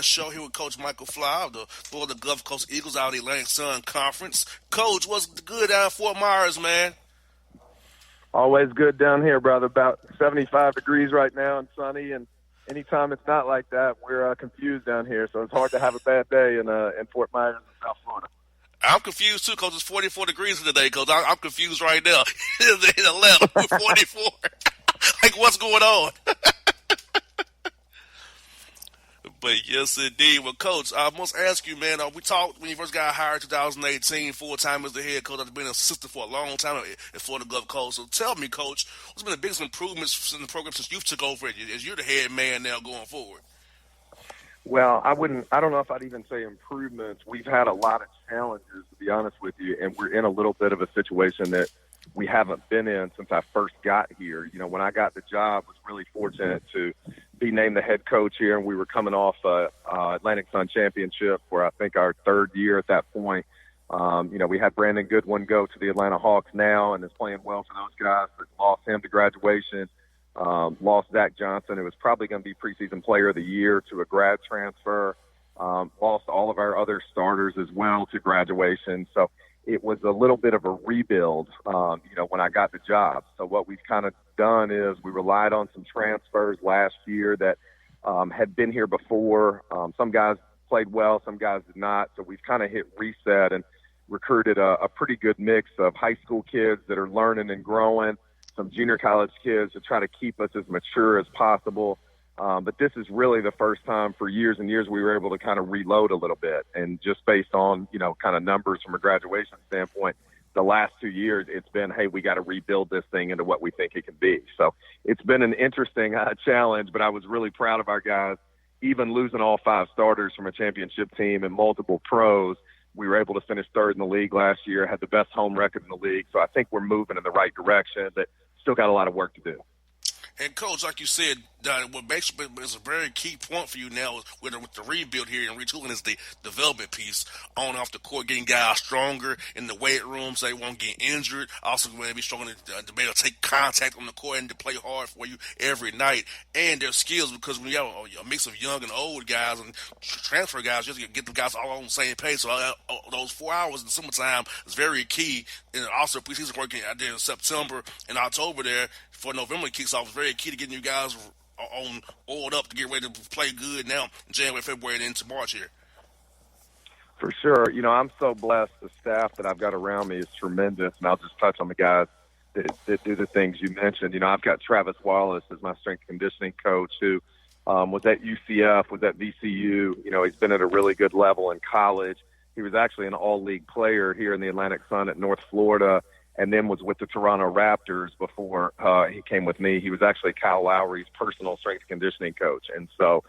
Man show here with Coach Michael Fly of the Florida Gulf Coast Eagles out of the Atlantic Sun Conference. Coach, what's good out of Fort Myers, man? Always good down here, brother. About 75 degrees right now and sunny. And anytime it's not like that, we're confused down here. So it's hard to have a bad day in Fort Myers, South Florida. I'm confused too, Coach. It's 44 degrees today, Coach. I'm confused right now. In Atlanta, we're 44. Like, what's going on? But yes, indeed. Well, Coach, I must ask you, man. We talked when you first got hired in 2018, full-time as the head coach. I've been an assistant for a long time at Florida Gulf Coast. So tell me, Coach, what's been the biggest improvements in the program since you took over as you're the head man now going forward? Well, I don't know if I'd even say improvements. We've had a lot of challenges, to be honest with you, and we're in a little bit of a situation that we haven't been in since I first got here. You know, when I got the job, I was really fortunate to be named the head coach here, and we were coming off Atlantic Sun Championship for, I think, our third year at that point. We had Brandon Goodwin go to the Atlanta Hawks now and is playing well for those guys, but lost him to graduation. Lost Zach Johnson, who was probably going to be preseason player of the year, to a grad transfer. Lost all of our other starters as well to graduation. So it was a little bit of a rebuild, when I got the job. So what we've kind of done is we relied on some transfers last year that had been here before. Some guys played well, some guys did not. So we've kind of hit reset and recruited a pretty good mix of high school kids that are learning and growing, some junior college kids to try to keep us as mature as possible. But this is really the first time for years and years we were able to kind of reload a little bit. And just based on, kind of numbers from a graduation standpoint, the last 2 years, it's been, hey, we got to rebuild this thing into what we think it can be. So it's been an interesting challenge, but I was really proud of our guys. Even losing all 5 starters from a championship team and multiple pros, we were able to finish third in the league last year, had the best home record in the league. So I think we're moving in the right direction, but still got a lot of work to do. And, Coach, like you said, what basically is a very key point for you now with the rebuild here and retooling is the development piece on and off the court, getting guys stronger in the weight room so they won't get injured. Also, going to be strong to be able to take contact on the court and to play hard for you every night. And their skills, because when you have a mix of young and old guys and transfer guys, just get the guys all on the same page. So those 4 hours in the summertime is very key. And also preseason work out there in September and October there for November kicks off is very key to getting you guys on oiled up to get ready to play good now in January, February, and into March here. For sure. I'm so blessed. The staff that I've got around me is tremendous, and I'll just touch on the guys that do the things you mentioned. I've got Travis Wallace as my strength conditioning coach who was at UCF, was at VCU. He's been at a really good level in college. He was actually an all-league player here in the Atlantic Sun at North Florida, and then was with the Toronto Raptors before he came with me. He was actually Kyle Lowry's personal strength conditioning coach. And so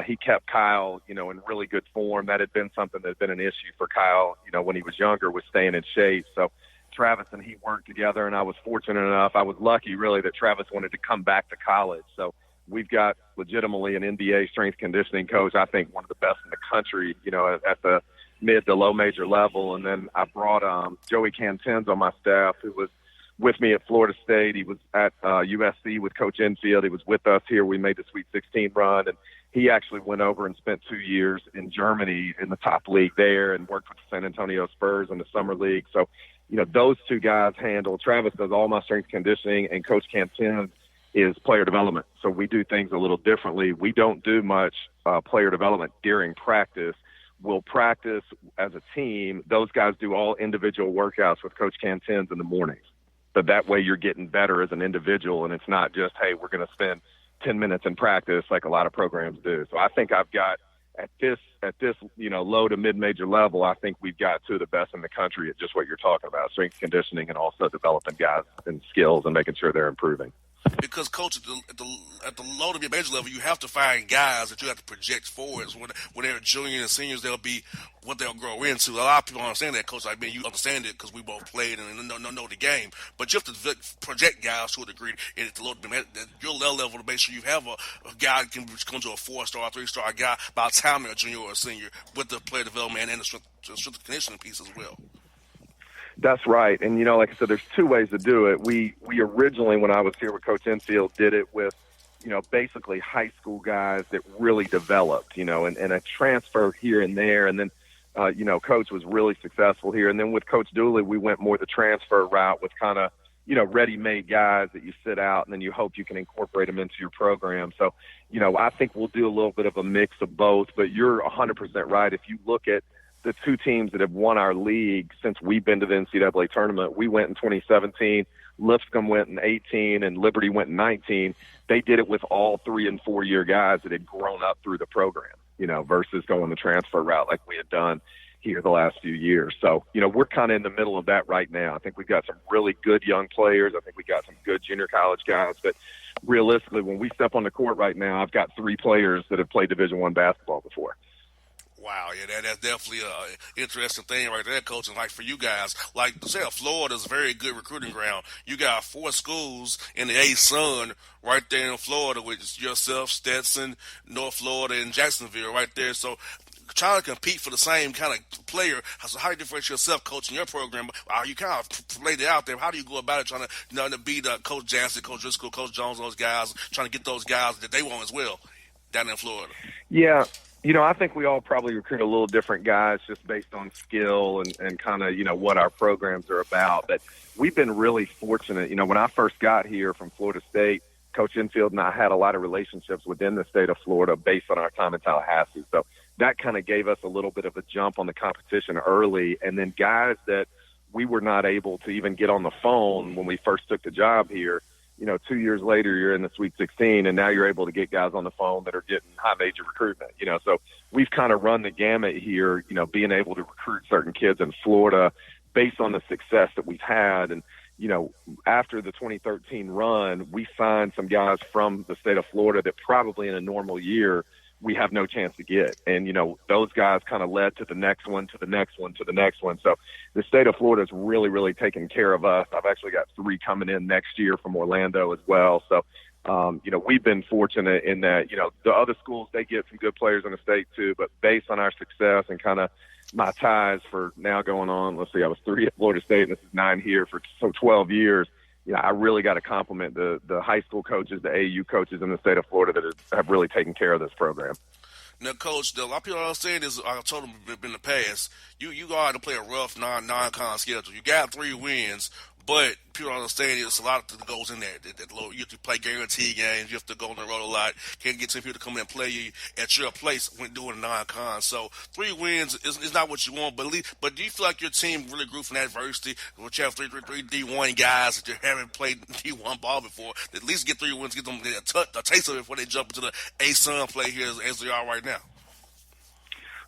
he kept Kyle, in really good form. That had been something that had been an issue for Kyle, when he was younger, was staying in shape. So Travis and he worked together, and I was fortunate enough. I was lucky, really, that Travis wanted to come back to college. So we've got legitimately an NBA strength conditioning coach, I think one of the best in the country, at the mid to low major level. And then I brought Joey Cantens on my staff, who was with me at Florida State. He was at USC with Coach Enfield. He was with us here. We made the Sweet 16 run, and he actually went over and spent 2 years in Germany in the top league there and worked with the San Antonio Spurs in the summer league. So, those two guys handle. Travis does all my strength conditioning, and Coach Cantens is player development. So we do things a little differently. We don't do much player development during practice. We'll practice as a team. Those guys do all individual workouts with Coach Cantens in the mornings. So that way you're getting better as an individual, and it's not just, hey, we're going to spend 10 minutes in practice like a lot of programs do. So I think I've got at this low to mid-major level, I think we've got two of the best in the country at just what you're talking about, strength conditioning and also developing guys and skills and making sure they're improving. Because, Coach, at the low to mid-major level, you have to find guys that you have to project forward. So when they're juniors and seniors, they'll be what they'll grow into. A lot of people don't understand that, Coach. You understand it because we both played and know the game. But you have to project guys to a degree at the low at your level to make sure you have a guy that can come to a 4-star, 3-star guy by the time they're a junior or a senior with the player development and the strength conditioning piece as well. That's right. And, like I said, there's two ways to do it. We originally, when I was here with Coach Enfield, did it with, basically high school guys that really developed, and a transfer here and there. And then, Coach was really successful here. And then with Coach Dooley, we went more the transfer route with kind of, ready-made guys that you sit out and then you hope you can incorporate them into your program. So, I think we'll do a little bit of a mix of both, but you're 100% right. If you look at the two teams that have won our league since we've been to the NCAA tournament, we went in 2017, Lipscomb went in 18, and Liberty went in 19. They did it with all 3- and 4-year guys that had grown up through the program, versus going the transfer route like we had done here the last few years. So, we're kind of in the middle of that right now. I think we've got some really good young players. I think we got some good junior college guys. But realistically, when we step on the court right now, I've got 3 players that have played Division I basketball before. Wow, yeah, that's definitely an interesting thing right there, Coach. And like for you guys, like say Florida's a very good recruiting ground. You got 4 schools in the A-Sun right there in Florida, which is yourself, Stetson, North Florida, and Jacksonville right there. So trying to compete for the same kind of player. So how do you differentiate yourself, Coach, in your program? You kind of laid it out there. How do you go about it, trying to beat Coach Jansen, Coach Driscoll, Coach Jones, those guys, trying to get those guys that they want as well down in Florida? Yeah. I think we all probably recruit a little different guys just based on skill and kind of, what our programs are about. But we've been really fortunate. When I first got here from Florida State, Coach Enfield and I had a lot of relationships within the state of Florida based on our time in Tallahassee. So that kind of gave us a little bit of a jump on the competition early. And then guys that we were not able to even get on the phone when we first took the job here, 2 years later, you're in the Sweet 16, and now you're able to get guys on the phone that are getting high major recruitment. So we've kind of run the gamut here, being able to recruit certain kids in Florida based on the success that we've had. And, after the 2013 run, we signed some guys from the state of Florida that probably in a normal year we have no chance to get. And, those guys kind of led to the next one, to the next one, to the next one. So the state of Florida is really, really taking care of us. I've actually got 3 coming in next year from Orlando as well. So, we've been fortunate in that, the other schools, they get some good players in the state too, but based on our success and kind of my ties for now going on, let's see, I was 3 at Florida State and this is 9 here for 12 years. I really got to compliment the high school coaches, the AU coaches in the state of Florida that have really taken care of this program. Now, Coach, a lot of people are saying this, I told them in the past, you got to play a rough non-con schedule. You got 3 wins, but people don't understand there's a lot that goes in there. You have to play guarantee games. You have to go on the road a lot. Can't get some people to come in and play you at your place when doing a non-con. So 3 wins is not what you want, but do you feel like your team really grew from adversity? Which you have three D1 guys that you haven't played D1 ball before, at least get 3 wins, get them a taste of it before they jump into the A-Sun play here as they are right now.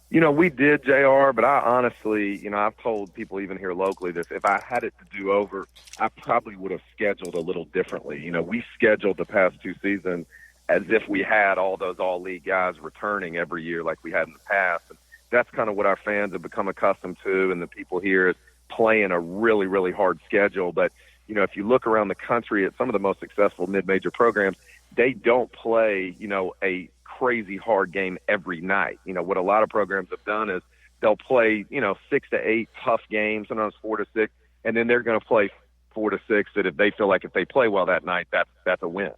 We did, JR, but I honestly, I've told people even here locally this, if I had it to do over, I probably would have scheduled a little differently. We scheduled the past 2 seasons as if we had all those all-league guys returning every year like we had in the past. And that's kind of what our fans have become accustomed to, and the people here is playing a really, really hard schedule. But, if you look around the country at some of the most successful mid-major programs, they don't play, a crazy hard game every night. What a lot of programs have done is they'll play, 6 to 8 tough games, sometimes 4 to 6, and then they're going to play 4 to 6 that if they feel like if they play well that night, that's a win.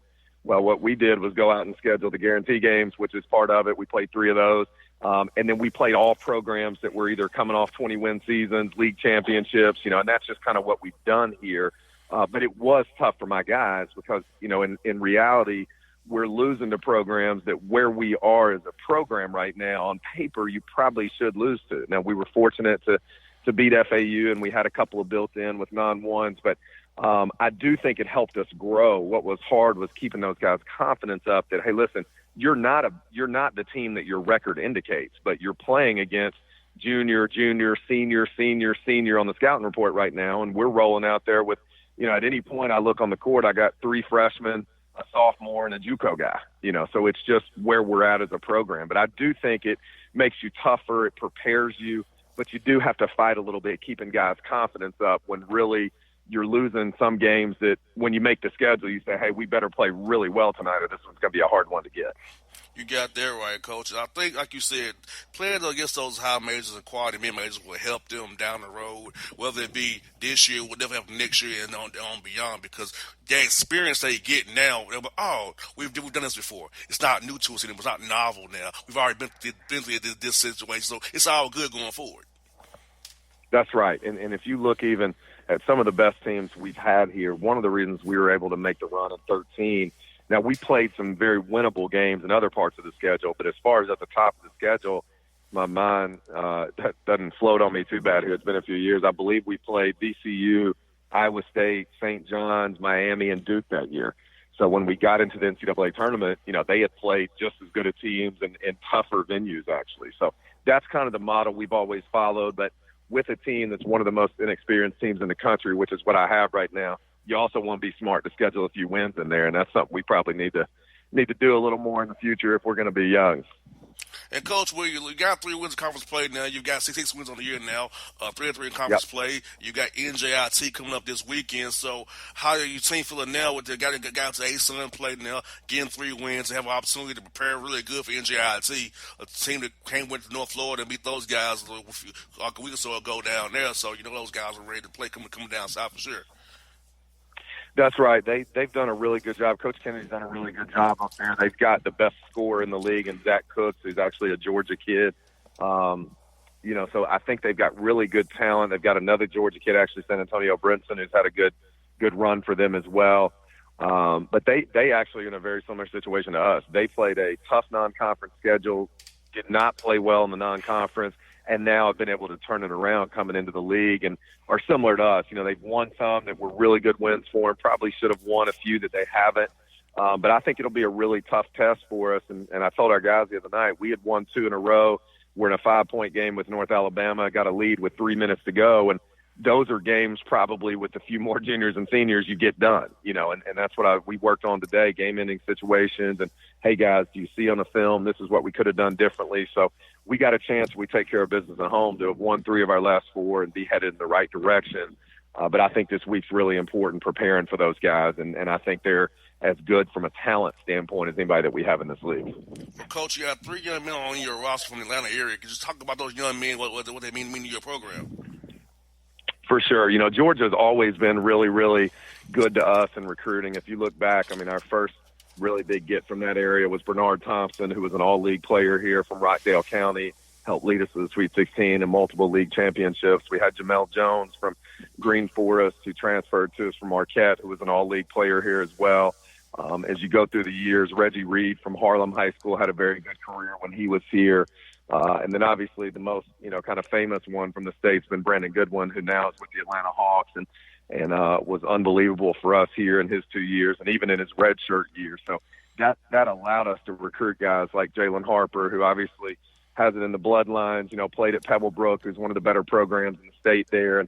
Well, what we did was go out and schedule the guarantee games, which is part of it. We played 3 of those. And then we played all programs that were either coming off 20-win seasons, league championships, and that's just kind of what we've done here. But it was tough for my guys because, in reality, we're losing to programs that where we are as a program right now, on paper, you probably should lose to. Now, we were fortunate to beat FAU, and we had a couple of built-in with non-ones, but I do think it helped us grow. What was hard was keeping those guys' confidence up that, hey, listen, you're not the team that your record indicates, but you're playing against junior, senior on the scouting report right now, and we're rolling out there with, at any point I look on the court, I got 3 freshmen, a sophomore, and a JUCO guy, so it's just where we're at as a program. But I do think it makes you tougher, it prepares you, but you do have to fight a little bit, keeping guys' confidence up when really you're losing some games that when you make the schedule, you say, hey, we better play really well tonight or this one's going to be a hard one to get. You got that right, Coach. I think, like you said, playing against those high majors and quality mid majors will help them down the road, whether it be this year, whatever happen next year, and on beyond. Because the experience they get now, they're like, oh, we've done this before. It's not new to us anymore. It's not novel now. We've already been through this situation, so it's all good going forward. That's right. And if you look even at some of the best teams we've had here, one of the reasons we were able to make the run at 13. Now, we played some very winnable games in other parts of the schedule, but as far as at the top of the schedule, my mind that doesn't float on me too bad here. It's been a few years. I believe we played VCU, Iowa State, St. John's, Miami, and Duke that year. So when we got into the NCAA tournament, they had played just as good a teams and tougher venues, actually. So that's kind of the model we've always followed. But with a team that's one of the most inexperienced teams in the country, which is what I have right now, you also want to be smart to schedule a few wins in there, and that's something we probably need to do a little more in the future if we're going to be young. And Coach, you got 3 wins in conference play now. You've got 6 wins on the year now. 3-3 in conference play. You got NJIT coming up this weekend. So how are your team feeling now with the guy that got to A-Sun play now, getting 3 wins, and have an opportunity to prepare really good for NJIT, a team that came with North Florida and beat those guys a week or so ago down there. So those guys are ready to play coming down south for sure. That's right. They've done a really good job. Coach Kennedy's done a really good job up there. They've got the best scorer in the league, and Zach Cooks, who's actually a Georgia kid. So I think they've got really good talent. They've got another Georgia kid, actually, San Antonio Brinson, who's had a good run for them as well. But they actually are in a very similar situation to us. They played a tough non-conference schedule, did not play well in the non-conference, and now have been able to turn it around coming into the league and are similar to us. They've won some that were really good wins for them, probably should have won a few that they haven't. But I think it'll be a really tough test for us. And I told our guys the other night, we had won 2 in a row. We're in a 5-point game with North Alabama, got a lead with 3 minutes to go. And those are games probably with a few more juniors and seniors you get done, and that's what we worked on today, game-ending situations. And, hey, guys, do you see on the film this is what we could have done differently? So we got a chance, we take care of business at home, to have won 3 of our last 4 and be headed in the right direction. But I think this week's really important preparing for those guys, and I think they're as good from a talent standpoint as anybody that we have in this league. Coach, you have 3 young men on your roster from the Atlanta area. Could you just talk about those young men, what they mean to your program? For sure. Georgia's always been really, really good to us in recruiting. If you look back, our first really big get from that area was Bernard Thompson, who was an all-league player here from Rockdale County, helped lead us to the Sweet 16 and multiple league championships. We had Jamel Jones from Green Forest, who transferred to us from Marquette, who was an all-league player here as well. As you go through the years, Reggie Reed from Harlem High School had a very good career when he was here. And then obviously the most, kind of famous one from the State's been Brandon Goodwin, who now is with the Atlanta Hawks and was unbelievable for us here in his 2 years and even in his redshirt year. So that allowed us to recruit guys like Jalen Harper, who obviously has it in the bloodlines, played at Pebblebrook, who's one of the better programs in the state there.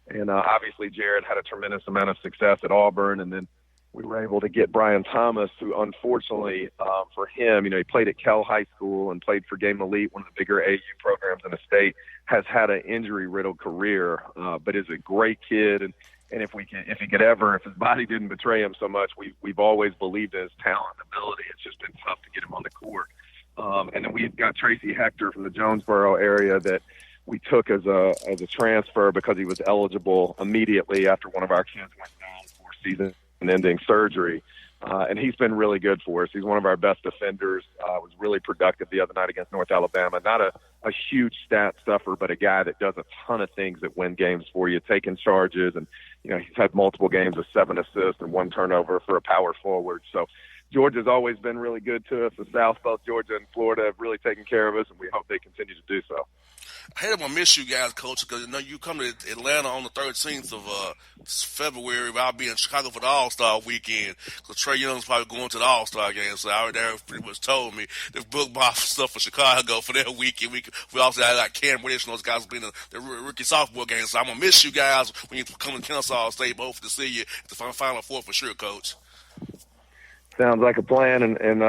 And obviously Jared had a tremendous amount of success at Auburn. And then we were able to get Brian Thomas, who unfortunately for him, he played at Kell High School and played for Game Elite, one of the bigger AU programs in the state, has had an injury-riddled career, but is a great kid. And if his body didn't betray him so much, we've always believed in his talent and ability. It's just been tough to get him on the court. And then we've got Tracy Hector from the Jonesboro area that we took as a transfer because he was eligible immediately after one of our kids went down for season-ending surgery. And he's been really good for us. He's one of our best defenders. Was really productive the other night against North Alabama. Not a huge stat stuffer, but a guy that does a ton of things that win games for you, taking charges. And, he's had multiple games with 7 assists and 1 turnover for a power forward. So Georgia's always been really good to us. The South, both Georgia and Florida, have really taken care of us, and we hope they continue to do so. I hate I'm going to miss you guys, Coach, because you come to Atlanta on the 13th of February. I'll be in Chicago for the All-Star weekend because Trae Young's probably going to the All-Star game. So I already pretty much told me they've booked my stuff for Chicago for that weekend. We also had like Cam Reddish and those guys will be in the rookie softball game. So I'm going to miss you guys when you come to Kennesaw State, both to see you at the Final Four for sure, Coach. Sounds like a plan, and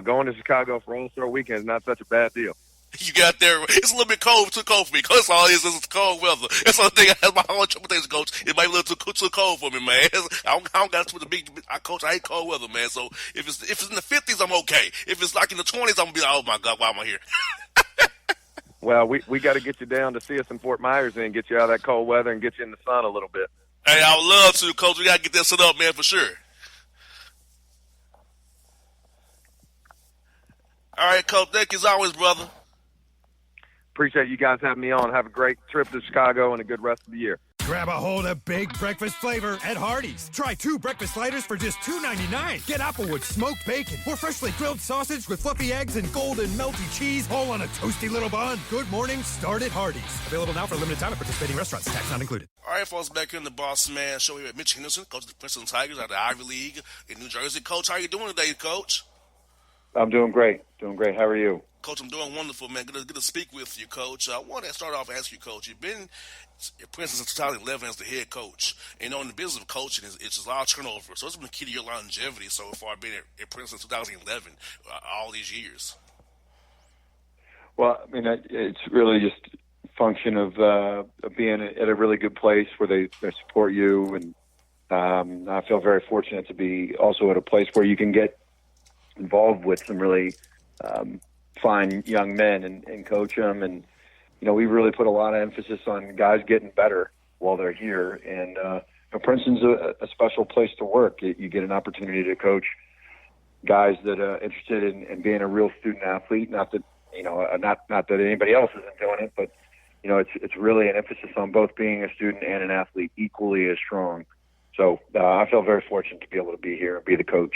going to Chicago for All-Star weekend is not such a bad deal. You got there. It's a little bit cold, too cold for me. That's all it is. It's cold weather. That's the only thing. That's my only interpretation, Coach. It might be a little too cold for me, man. I don't got to the big. Coach, I hate cold weather, man. So if it's in the 50s, I'm okay. If it's like in the 20s, I'm gonna be like, oh my God, why am I here? Well, we got to get you down to see us in Fort Myers and get you out of that cold weather and get you in the sun a little bit. Hey, I would love to, Coach. We gotta get that set up, man, for sure. All right, Coach. Thank you as always, brother. Appreciate you guys having me on. Have a great trip to Chicago and a good rest of the year. Grab a hold of big breakfast flavor at Hardee's. Try 2 breakfast sliders for just $2.99. Get Applewood smoked bacon or freshly grilled sausage with fluffy eggs and golden melty cheese, all on a toasty little bun. Good morning, start at Hardee's. Available now for a limited time at participating restaurants. Tax not included. All right, folks, back here in the Bossman show here at Mitch Henderson, coach of the Princeton Tigers out of the Ivy League in New Jersey. Coach, how you doing today, Coach? I'm doing great. Doing great. How are you? Coach, I'm doing wonderful, man. Good to speak with you, Coach. I want to start off and ask you, Coach. You've been at Princeton since 2011 as the head coach. And, in the business of coaching, it's just a lot of turnover. So it's been the key to your longevity so far being at Princeton since 2011, all these years. Well, I mean, it's really just a function of being at a really good place where they support you. And I feel very fortunate to be also at a place where you can get involved with some really fine young men and coach them. And, we really put a lot of emphasis on guys getting better while they're here. And Princeton's a special place to work. You get an opportunity to coach guys that are interested in being a real student athlete. Not that, not that anybody else isn't doing it, but, it's really an emphasis on both being a student and an athlete equally as strong. So I feel very fortunate to be able to be here and be the coach.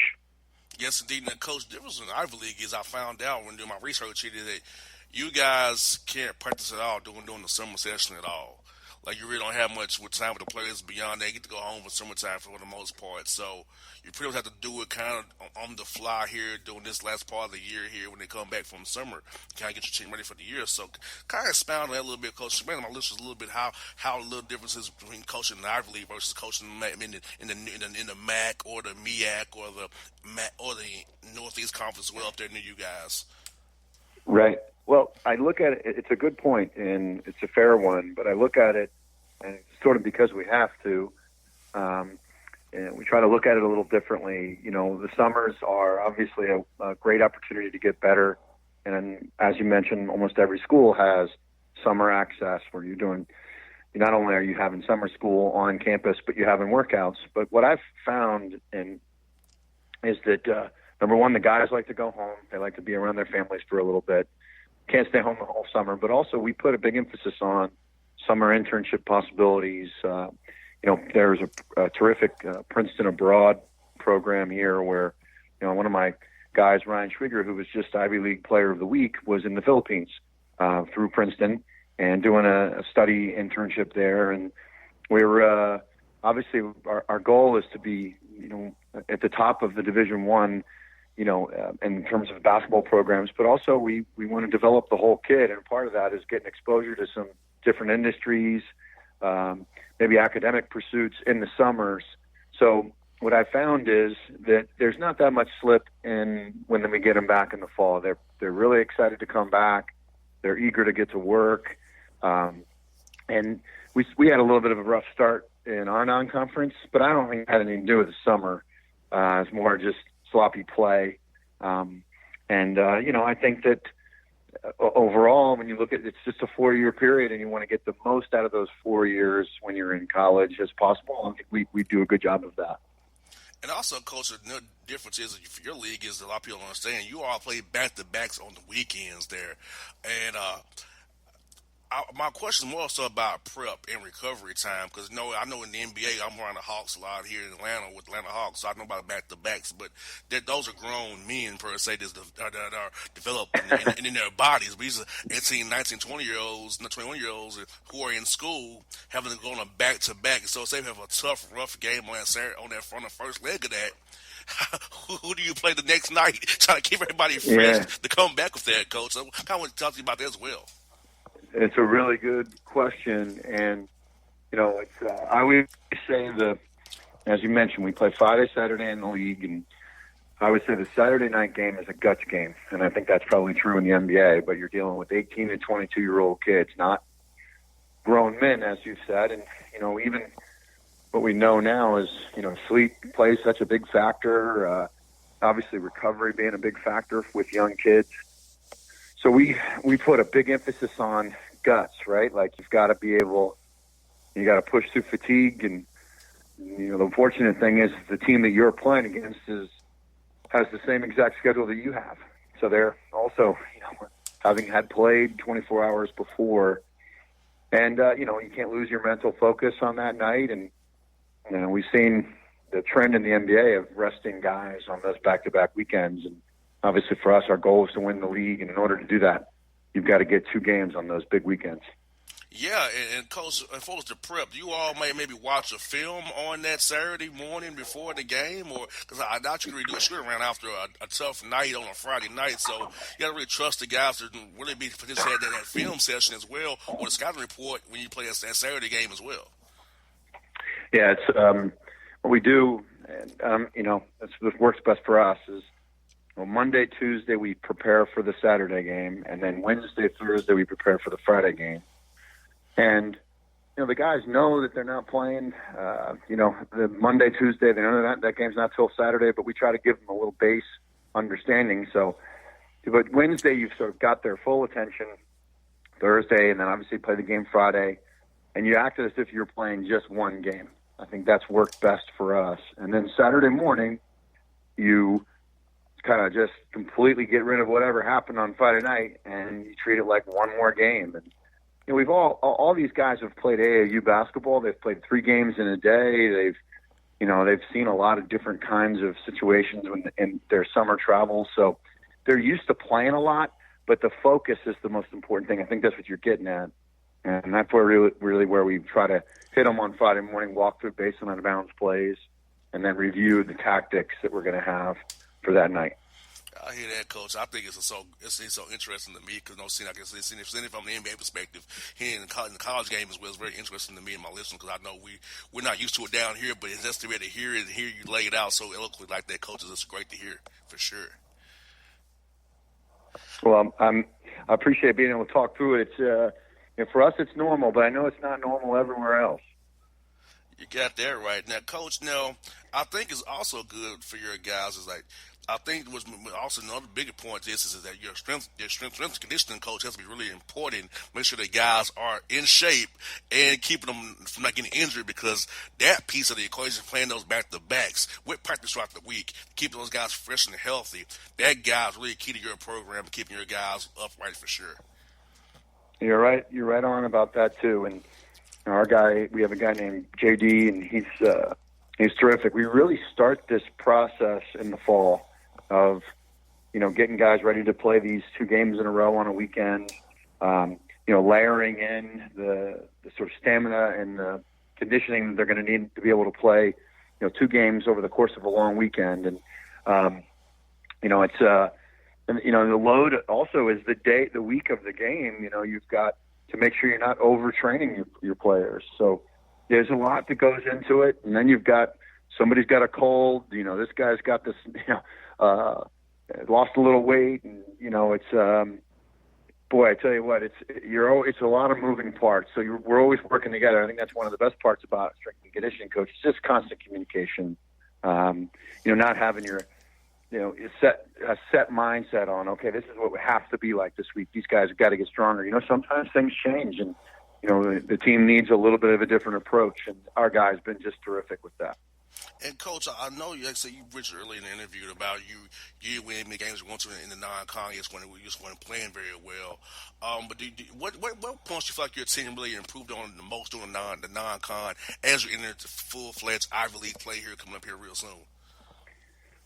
Yes, indeed. And, Coach, the difference in the Ivy League is I found out when doing my research here that you guys can't practice at all during the summer session at all. Like, you really don't have much with time with the players beyond that. You get to go home for summertime for the most part. So you pretty much have to do it kind of on the fly here during this last part of the year here when they come back from summer. Kind of get your team ready for the year. So kind of expound on that a little bit, Coach. Explain to my listeners a little bit how little differences between coaching in the Ivy League versus coaching in the MAC or the MEAC or the Northeast Conference well up there near you guys. Right. Well, I look at it, it's a good point, and it's a fair one, but I look at it, and it's sort of because we have to, and we try to look at it a little differently. The summers are obviously a great opportunity to get better, and as you mentioned, almost every school has summer access where not only are you having summer school on campus, but you're having workouts. But what I've found is that, number one, the guys like to go home. They like to be around their families for a little bit. Can't stay home the whole summer, but also we put a big emphasis on summer internship possibilities. There's a terrific Princeton Abroad program here where, one of my guys, Ryan Schwieger, who was just Ivy League Player of the Week, was in the Philippines through Princeton and doing a study internship there. And we're obviously our goal is to be, at the top of the Division I, in terms of basketball programs, but also we want to develop the whole kid. And part of that is getting exposure to some different industries, maybe academic pursuits in the summers. So what I found is that there's not that much slip in when we get them back in the fall. They're really excited to come back. They're eager to get to work. And we had a little bit of a rough start in our non-conference, but I don't think it had anything to do with the summer. It's more just sloppy play. I think that overall, when you look at it's just a 4-year period and you want to get the most out of those 4 years when you're in college as possible, I think we do a good job of that. And also, Coach, the difference is for your league is a lot of people don't understand. You all play back-to-backs on the weekends there. And my question is more so about prep and recovery time because I know in the NBA I'm around the Hawks a lot here in Atlanta with Atlanta Hawks, so I know about back-to-backs, but those are grown men per se that are developed in their bodies. But these are 18, 19, 20-year-olds, 21-year-olds who are in school having to go on a back-to-back. So say they have a tough, rough game on that front of first leg of that. Who do you play the next night? Trying to keep everybody fresh to come back with that, Coach. So I kind of want to talk to you about that as well. It's a really good question, and I always say as you mentioned, we play Friday, Saturday in the league, and I would say the Saturday night game is a guts game, and I think that's probably true in the NBA, but you're dealing with 18 and 22-year-old kids, not grown men, as you've said. And, even what we know now is, sleep plays such a big factor, obviously recovery being a big factor with young kids. So we put a big emphasis on guts, right? Like you got to push through fatigue. And, the unfortunate thing is the team that you're playing against has the same exact schedule that you have. So they're also, having had played 24 hours before. And, you can't lose your mental focus on that night. And, we've seen the trend in the NBA of resting guys on those back-to-back weekends. And obviously for us, our goal is to win the league. And in order to do that, you've got to get 2 games on those big weekends. Yeah, and Coach, as far as the prep, you all may maybe watch a film on that Saturday morning before the game, or because I doubt you can really do a shoot around after a tough night on a Friday night. So you got to really trust the guys to really be participating in that film session as well, or the scouting report when you play that Saturday game as well. Yeah, it's what we do, and that's what works best for us is. Well, Monday, Tuesday, we prepare for the Saturday game, and then Wednesday, Thursday, we prepare for the Friday game. And, the guys know that they're not playing, the Monday, Tuesday, they know that game's not till Saturday, but we try to give them a little base understanding. So, but Wednesday, you've sort of got their full attention. Thursday, and then obviously play the game Friday. And you act as if you're playing just one game. I think that's worked best for us. And then Saturday morning, you kind of just completely get rid of whatever happened on Friday night, and you treat it like one more game. And we've all these guys have played AAU basketball. They've played 3 games in a day. They've seen a lot of different kinds of situations in their summer travels. So they're used to playing a lot, but the focus is the most important thing. I think that's what you're getting at. And that's really where we try to hit them on Friday morning, walk through based on out-of-bounds plays, and then review the tactics that we're going to have for that night. I hear that, Coach. I think it's so interesting to me because seeing it from the NBA perspective, hearing the college game as well is very interesting to me and my listeners because I know we're not used to it down here, but it's just to be able to hear it and hear you lay it out so eloquently like that, Coach. It's great to hear for sure. Well, I appreciate being able to talk through it. It's for us, it's normal, but I know it's not normal everywhere else. You got that right. Now, Coach, I think it's also good for your guys is I think was also another bigger point is that your strength and conditioning coach has to be really important. Make sure the guys are in shape and keeping them from not getting injured because that piece of the equation, playing those back-to-backs with practice throughout the week, keeping those guys fresh and healthy, that guy's really key to your program, keeping your guys upright for sure. You're right. You're right on about that too. And our guy, we have a guy named JD, and he's terrific. We really start this process in the fall of, getting guys ready to play these 2 games in a row on a weekend, layering in the sort of stamina and the conditioning that they're going to need to be able to play, 2 games over the course of a long weekend. And, it's, the load also is the week of the game, you've got to make sure you're not overtraining your players. So there's a lot that goes into it. And then you've got, somebody's got a cold, this guy's got this, lost a little weight, and it's boy, I tell you what, it's a lot of moving parts. So we're always working together. I think that's one of the best parts about strength and conditioning coach. It's just constant communication. Not having your a set mindset on, okay, this is what we have to be like this week. These guys have got to get stronger. Sometimes things change, and the team needs a little bit of a different approach, and our guy's been just terrific with that. And Coach, I know you mentioned earlier in the interview about you winning the games you want to in the non-con. You just weren't playing very well. But what points do you feel like your team really improved on the most during the non-con as you enter the full-fledged Ivy League play here coming up here real soon?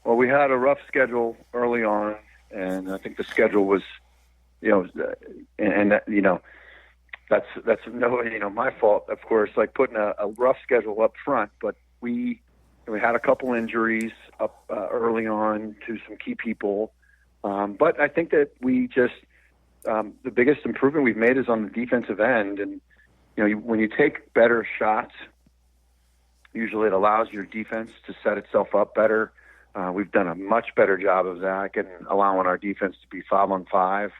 Well, we had a rough schedule early on, and I think the schedule was, that's no, my fault, of course, like putting a rough schedule up front, but we had a couple injuries up early on to some key people. But I think that we just, the biggest improvement we've made is on the defensive end. And, when you take better shots, usually it allows your defense to set itself up better We've done a much better job of that and allowing our defense to be 5-on-5.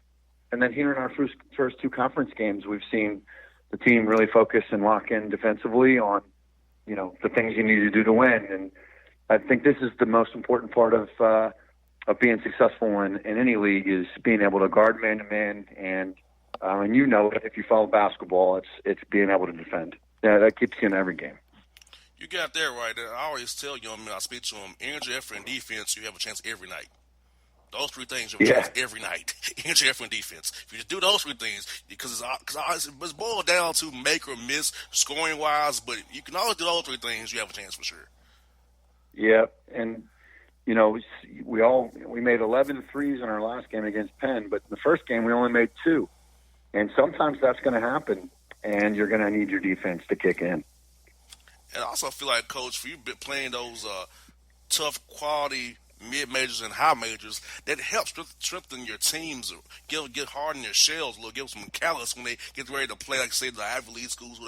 And then here in our first two conference games, we've seen the team really focus and lock in defensively on, the things you need to do to win. And I think this is the most important part of being successful in any league is being able to guard man-to-man. And if you follow basketball, it's being able to defend. Yeah, that keeps you in every game. You got that right. I always tell young men, I speak to them, energy, effort, and defense, you have a chance every night. Those three things you have a chance every night. Energy, effort, and defense. If you just do those three things, because it's boiled down to make or miss scoring-wise, but you can always do those three things, you have a chance for sure. Yeah, and, we made 11 threes in our last game against Penn, but in the first game we only made 2. And sometimes that's going to happen, and you're going to need your defense to kick in. And I also feel like, Coach, for you playing those tough quality mid-majors and high majors, that helps strengthen your teams, get hard in their shells a little, give them some callous when they get ready to play, like say the Ivy League schools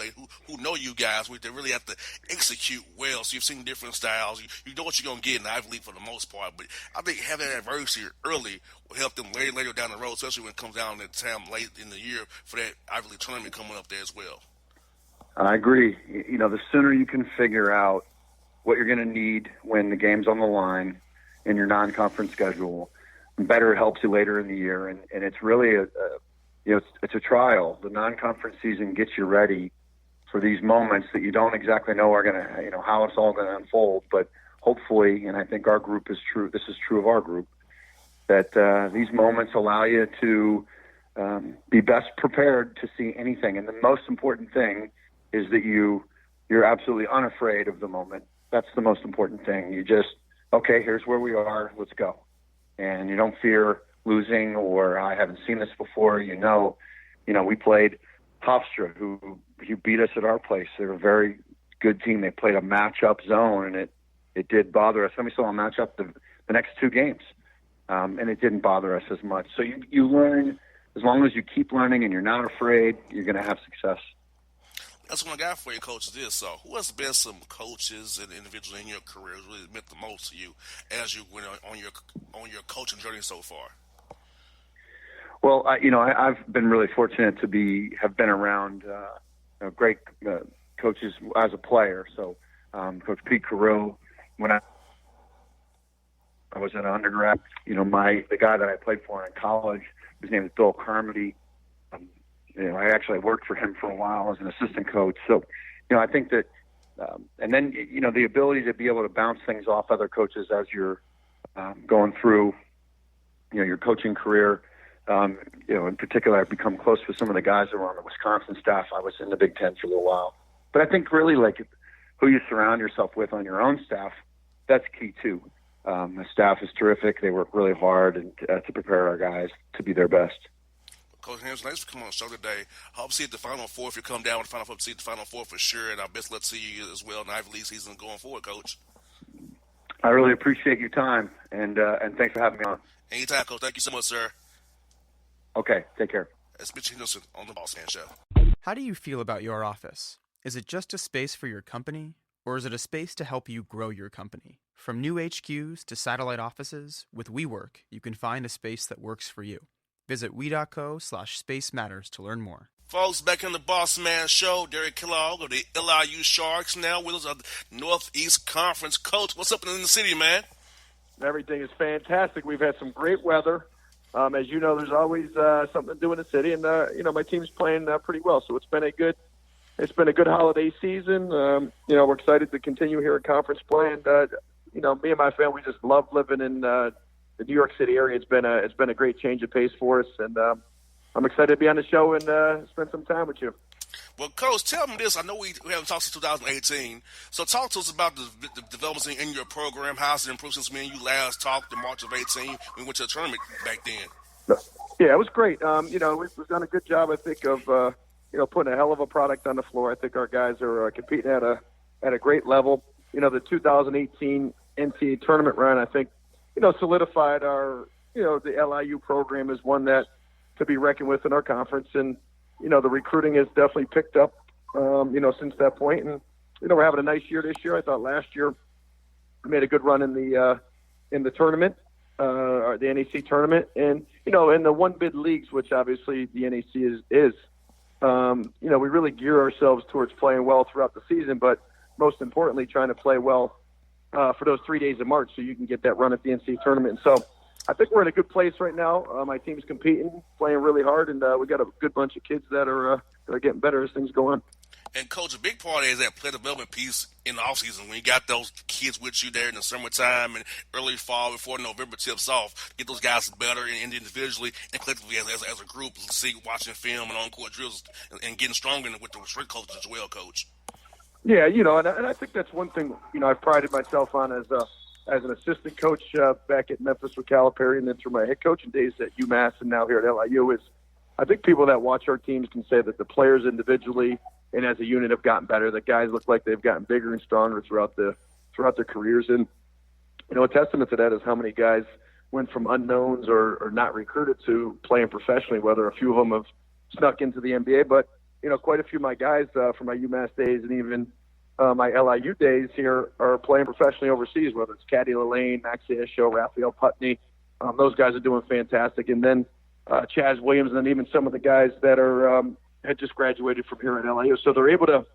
who know you guys, where they really have to execute well. So you've seen different styles. You know what you're going to get in the Ivy League for the most part. But I think having that adversity early will help them later down the road, especially when it comes down to the time late in the year for that Ivy League tournament coming up there as well. I agree. The sooner you can figure out what you're going to need when the game's on the line in your non-conference schedule, the better it helps you later in the year. And it's really it's a trial. The non-conference season gets you ready for these moments that you don't exactly know are going to, how it's all going to unfold. But hopefully, and I think our group is true. This is true of our group, that these moments allow you to be best prepared to see anything. And the most important thing is that you're absolutely unafraid of the moment. That's the most important thing. You just, okay, here's where we are, let's go. And you don't fear losing or I haven't seen this before. We played Hofstra, who beat us at our place. They're a very good team. They played a matchup zone, and it did bother us. Then we saw a matchup the next 2 games, and it didn't bother us as much. So you learn, as long as you keep learning and you're not afraid, you're going to have success. That's what I got for you, Coach, is this. So who has been some coaches and individuals in your career who really meant the most to you as you went on your coaching journey so far? Well, I've been really fortunate to have been around great coaches as a player. So Coach Pete Carew, when I was an undergrad, the guy that I played for in college, his name is Bill Carmody. I actually worked for him for a while as an assistant coach. So, I think that, and then, the ability to be able to bounce things off other coaches as you're going through, your coaching career. In particular, I've become close with some of the guys that were on the Wisconsin staff. I was in the Big Ten for a little while. But I think really who you surround yourself with on your own staff, that's key too. The staff is terrific. They work really hard to prepare our guys to be their best. Coach Henderson, thanks for coming on the show today. I hope to see you at the Final Four. If you come down with the Final Four, see you at the Final Four for sure. And our best luck to you as well in the Ivy League season going forward, Coach. I really appreciate your time, and thanks for having me on. Anytime, Coach. Thank you so much, sir. Okay, take care. It's Mitch Henderson on the Bossman Show. How do you feel about your office? Is it just a space for your company, or is it a space to help you grow your company? From new HQs to satellite offices, with WeWork, you can find a space that works for you. Visit we.co/space matters to learn more. Folks, back in the Bossman Show, Derek Kellogg of the LIU Sharks, now with us of the Northeast Conference. Coach, what's up in the city, man? Everything is fantastic. We've had some great weather. As you know, there's always something to do in the city, and my team's playing pretty well. So it's been a good holiday season. We're excited to continue here at conference play, and me and my family just love living in the New York City area. It's been a great change of pace for us, and I'm excited to be on the show and spend some time with you. Well, Coach, tell me this. I know we haven't talked since 2018. So talk to us about the developments in your program. How's it improved since me and you last talked in March of 18? We went to a tournament back then. Yeah, it was great. We've done a good job, I think, of putting a hell of a product on the floor. I think our guys are competing at a great level. The 2018 NCAA tournament run, I think, solidified our, the LIU program is one that to be reckoned with in our conference. And, the recruiting has definitely picked up, since that point. And, we're having a nice year this year. I thought last year we made a good run in the in the tournament, or the NEC tournament, and in the one bid leagues, which obviously the NEC is. We really gear ourselves towards playing well throughout the season, but most importantly, trying to play well for those 3 days of March so you can get that run at the NCAA tournament. And so I think we're in a good place right now. My team's competing, playing really hard, and we got a good bunch of kids that are getting better as things go on. And, Coach, a big part is that player development piece in the offseason when you got those kids with you there in the summertime and early fall before November tips off, get those guys better and individually and collectively as a group, see, watching film and on-court drills and getting stronger with the strength coaches as well, Coach. Yeah, and I think that's one thing, I've prided myself on as an assistant coach back at Memphis with Calipari and then through my head coaching days at UMass and now here at LIU is I think people that watch our teams can say that the players individually and as a unit have gotten better. The guys look like they've gotten bigger and stronger throughout their careers. And, a testament to that is how many guys went from unknowns or not recruited to playing professionally, whether a few of them have snuck into the NBA. But, quite a few of my guys from my UMass days and even my LIU days here are playing professionally overseas, whether it's Caddy Lane, Max Asho, Raphael Putney. Those guys are doing fantastic. And then Chaz Williams and then even some of the guys that are had just graduated from here at LIU. So they're able to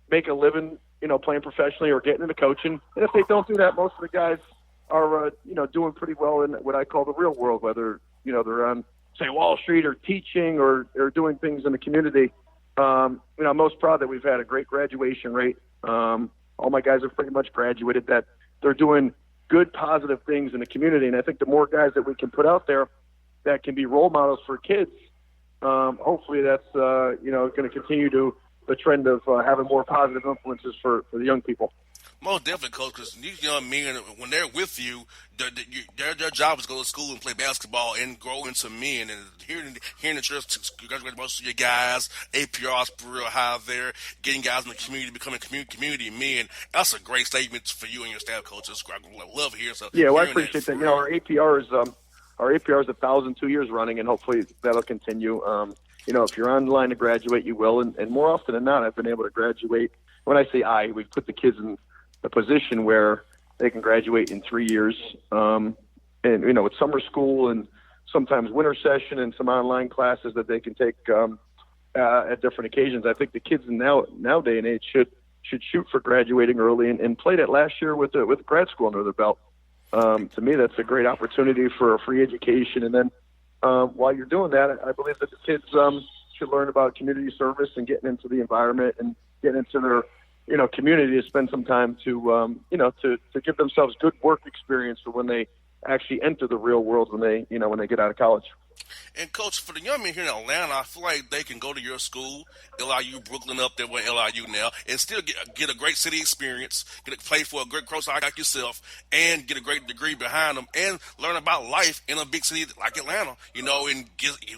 make a living, playing professionally or getting into coaching. And if they don't do that, most of the guys are, doing pretty well in what I call the real world, whether, they're on, say, Wall Street or teaching or doing things in the community. I'm most proud that we've had a great graduation rate. All my guys have pretty much graduated, that they're doing good, positive things in the community. And I think the more guys that we can put out there that can be role models for kids, hopefully that's, going to continue the trend of having more positive influences for the young people. Most definitely, Coach, because these young men, when they're with you, their job is to go to school and play basketball and grow into men. And hearing the church congratulate most of your guys, APR's real high there, getting guys in the community, becoming community men, that's a great statement for you and your staff, Coach. I love hearing so. Yeah, well, I appreciate that. Our APR is 1,002 years running, and hopefully that'll continue. If you're on the line to graduate, you will. And more often than not, I've been able to graduate. When I say we put the kids in a position where they can graduate in 3 years. And, with summer school and sometimes winter session and some online classes that they can take at different occasions. I think the kids nowadays and age should shoot for graduating early and play that last year with grad school under their belt. To me, that's a great opportunity for a free education. And then while you're doing that, I believe that the kids should learn about community service and getting into the environment and getting into their community to spend some time to give themselves good work experience for when they actually enter the real world when they get out of college. And, Coach, for the young men here in Atlanta, I feel like they can go to your school, LIU, Brooklyn up there with LIU now, and still get a great city experience, get to play for a great coach like yourself, and get a great degree behind them, and learn about life in a big city like Atlanta, and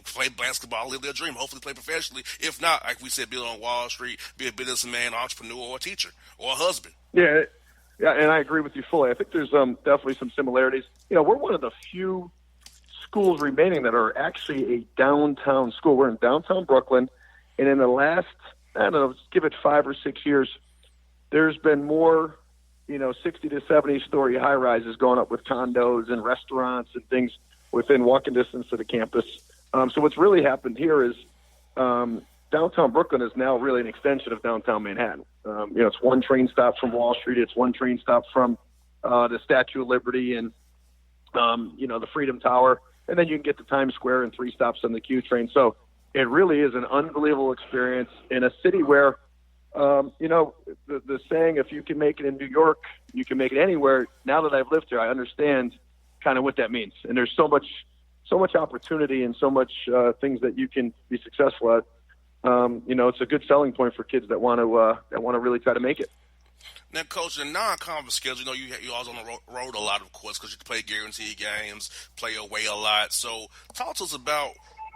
play basketball, live their dream, hopefully play professionally. If not, like we said, be on Wall Street, be a businessman, entrepreneur, or a teacher, or a husband. Yeah, and I agree with you fully. I think there's definitely some similarities. We're one of the few schools remaining that are actually a downtown school. We're in downtown Brooklyn, and in the last, give it 5 or 6 years, there's been more, 60 to 70 story high rises going up with condos and restaurants and things within walking distance to the campus. So what's really happened here is downtown Brooklyn is now really an extension of downtown Manhattan. It's one train stop from Wall Street. It's one train stop from the Statue of Liberty and, the Freedom Tower. And then you can get to Times Square and 3 stops on the Q train. So it really is an unbelievable experience in a city where, the saying, if you can make it in New York, you can make it anywhere. Now that I've lived here, I understand kind of what that means. And there's so much opportunity and so much things that you can be successful at. It's a good selling point for kids that want to really try to make it. Now, Coach, the non-conference schedule, you always on the road a lot, of course, because you play guaranteed games, play away a lot. So talk to us about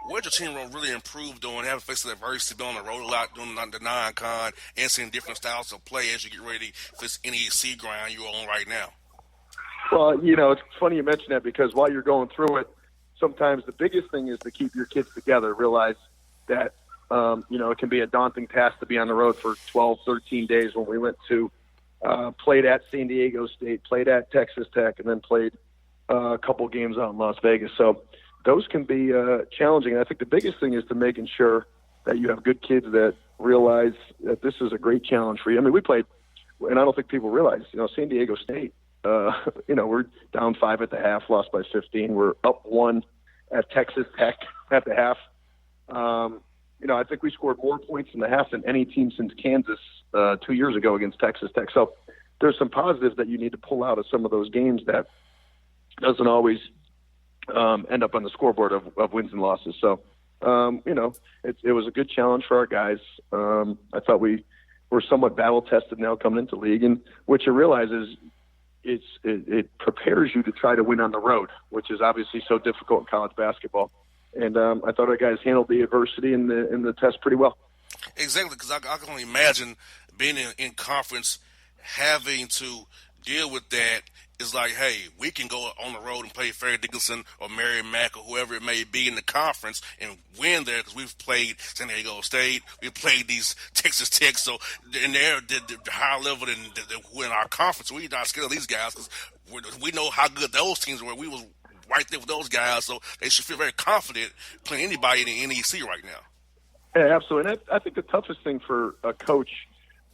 where your team really improved on, having faced adversity, being on the road a lot, doing the non-con, and seeing different styles of play as you get ready for this NEC grind you're on right now. Well, it's funny you mention that because while you're going through it, sometimes the biggest thing is to keep your kids together, realize that, it can be a daunting task to be on the road for 12, 13 days when we went to played at San Diego State, played at Texas Tech, and then played a couple games out in Las Vegas. So those can be challenging. And I think the biggest thing is to making sure that you have good kids that realize that this is a great challenge for you. I mean, we played, and I don't think people realize, San Diego State, we're down 5 at the half, lost by 15. We're up 1 at Texas Tech at the half. I think we scored more points in the half than any team since Kansas 2 years ago against Texas Tech. So there's some positives that you need to pull out of some of those games that doesn't always end up on the scoreboard of wins and losses. So, it was a good challenge for our guys. I thought we were somewhat battle-tested now coming into league. And what you realize is it prepares you to try to win on the road, which is obviously so difficult in college basketball. And I thought our guys handled the adversity in the test pretty well. Exactly, because I can only imagine being in conference, having to deal with that. Is like, hey, we can go on the road and play Fair Dickinson or Mary Mack or whoever it may be in the conference and win there because we've played San Diego State, we've played these Texas Tech, so and they're the higher level than in our conference. So we're not scared of these guys because we know how good those teams were. We was right there with those guys, so they should feel very confident playing anybody in the NEC right now. Yeah, absolutely. And I think the toughest thing for a coach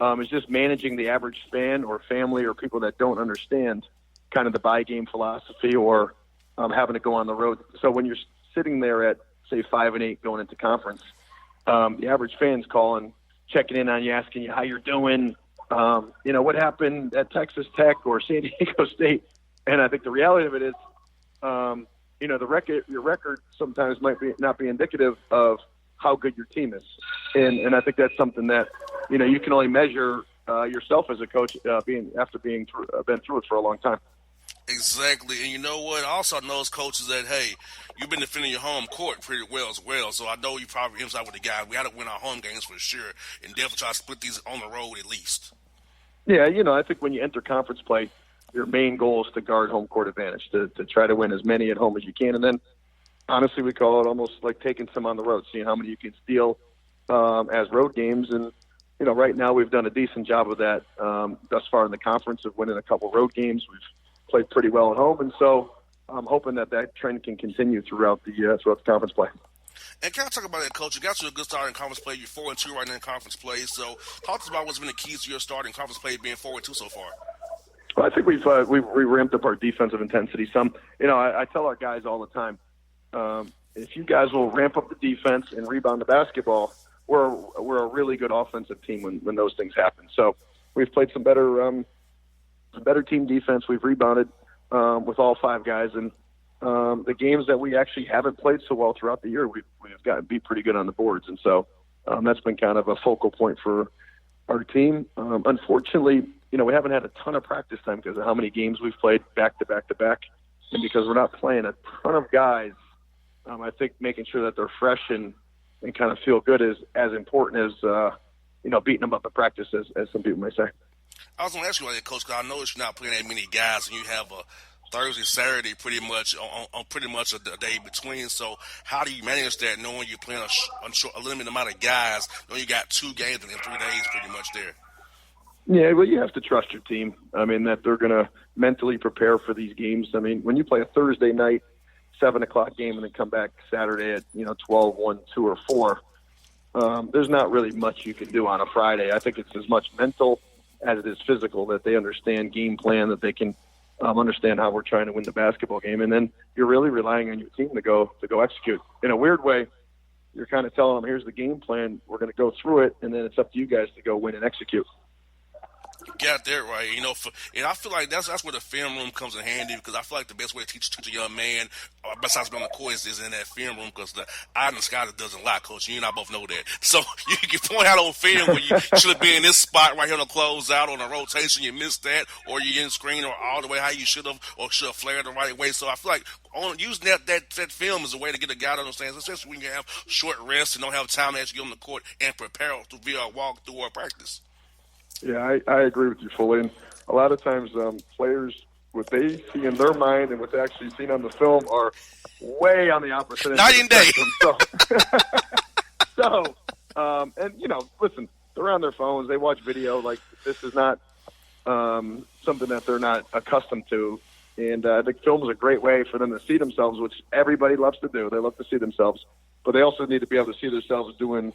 is just managing the average fan or family or people that don't understand kind of the buy game philosophy or having to go on the road. So when you're sitting there at, say, 5-8 going into conference, the average fan's calling, checking in on you, asking you how you're doing, what happened at Texas Tech or San Diego State. And I think the reality of it is, your record sometimes might not be indicative of how good your team is. And I think that's something that, you can only measure yourself as a coach been through it for a long time. Exactly, and you know what? I also know as coaches that, hey, you've been defending your home court pretty well as well, so I know you probably emphasize with the guy. We got to win our home games for sure, and definitely try to split these on the road at least. Yeah, I think when you enter conference play, your main goal is to guard home court advantage, to try to win as many at home as you can, and then, honestly, we call it almost like taking some on the road, seeing how many you can steal as road games, and right now we've done a decent job of that thus far in the conference of winning a couple road games. We've played pretty well at home, and so I'm hoping that trend can continue throughout the conference play. And can I talk about that, Coach? You got to a good start in conference play. You're 4-2 right now in conference play. So talk to us about what's been the keys to your start in conference play being 4-2 so far. Well, I think we've ramped up our defensive intensity some. I tell our guys all the time, if you guys will ramp up the defense and rebound the basketball, we're a really good offensive team when those things happen. So we've played some better team defense. We've rebounded with all 5 guys, and the games that we actually haven't played so well throughout the year, we've got to be pretty good on the boards, and so that's been kind of a focal point for our team. Unfortunately, we haven't had a ton of practice time because of how many games we've played back to back to back, and because we're not playing a ton of guys. I think making sure that they're fresh and kind of feel good is as important as beating them up at practice, as some people may say. I was going to ask you about that, Coach, because I noticed you're not playing that many guys, and you have a Thursday, Saturday pretty much on pretty much a day between. So how do you manage that, knowing you're playing a limited amount of guys, knowing you got 2 games in 3 days pretty much there? Yeah, well, you have to trust your team. I mean, that they're going to mentally prepare for these games. I mean, when you play a Thursday night, 7 o'clock game, and then come back Saturday at 12, 1, 2, or 4, there's not really much you can do on a Friday. I think it's as much mental as it is physical, that they understand game plan, that they can understand how we're trying to win the basketball game, and then you're really relying on your team to go execute. In a weird way, you're kind of telling them, here's the game plan, we're going to go through it, and then it's up to you guys to go win and execute. Got that right. And I feel like that's where the film room comes in handy, because I feel like the best way to teach a young man, besides being on the court, is in that film room, because the eye in the sky doesn't lie, Coach. You and I both know that. So you can point out on film where you should have been in this spot right here on the closeout on a rotation. You missed that, or you didn't screen or all the way how you should have, or should have flared the right way. So I feel like using that film is a way to get a guy to understand, especially when you have short rests and don't have time to actually get on the court and prepare via a walkthrough or practice. Yeah, I agree with you fully. And a lot of times players, what they see in their mind and what they actually seen on the film are way on the opposite end. Night and day. Listen, they're on their phones. They watch video. Like, this is not something that they're not accustomed to. And I think film is a great way for them to see themselves, which everybody loves to do. They love to see themselves, but they also need to be able to see themselves doing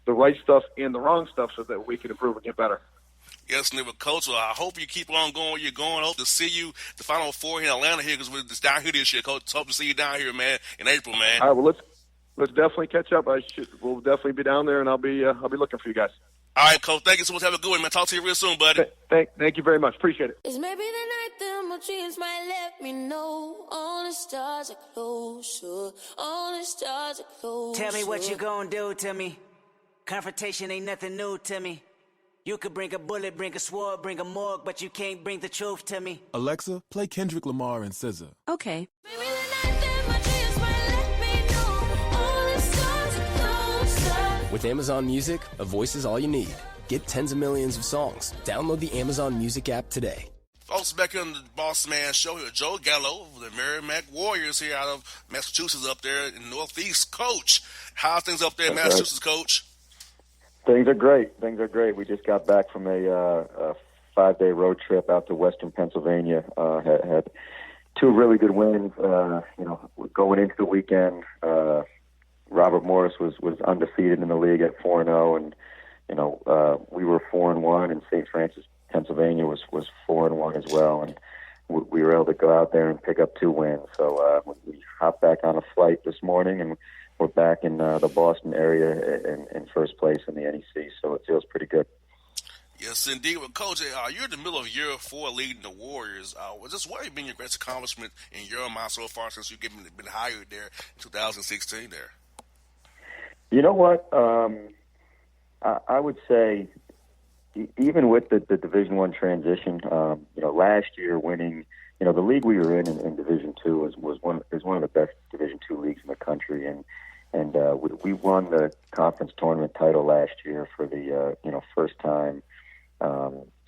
the right stuff and the wrong stuff so that we can improve and get better. Yes, Neighbor Coach. I hope you keep on going where you're going. I hope to see you the Final Four here in Atlanta here because we're just down here this year, Coach. Hope to see you down here, man, in April, man. All right, well, let's definitely catch up. We'll definitely be down there, and I'll be looking for you guys. All right, Coach. Thank you so much. Have a good one, man. Talk to you real soon, buddy. Thank you very much. Appreciate it. It's maybe the night that my dreams might let me know all the stars are closer, all the stars are closer. Tell me what you gonna do to me. Confrontation ain't nothing new to me. You could bring a bullet, bring a sword, bring a morgue, but you can't bring the truth to me. Alexa, play Kendrick Lamar and SZA. Okay. Maybe the night that my dreams might let me know all the stars are closer. With Amazon Music, a voice is all you need. Get tens of millions of songs. Download the Amazon Music app today. Folks, back on the Bossman show here, Joe Gallo, the Merrimack Warriors here out of Massachusetts up there in the Northeast. Coach, how's things up there in Massachusetts, Coach? Things are great. We just got back from a 5-day road trip out to Western Pennsylvania. Had 2 really good wins. Going into the weekend, Robert Morris was undefeated in the league at 4-0, and we were 4-1, and St. Francis, Pennsylvania was 4-1 as well, and we were able to go out there and pick up 2 wins. So we hopped back on a flight this morning, and we're back in the Boston area in first place in the NEC, so it feels pretty good. Yes, indeed. Well, Coach, you're in the middle of year 4 leading the Warriors. What has been your greatest accomplishment in your mind so far since you've been hired there in 2016 there? You know what? I would say even with the Division I transition, last year winning, the league we were in Division II is one of the best Division II leagues in the country, and we won the conference tournament title last year for the first time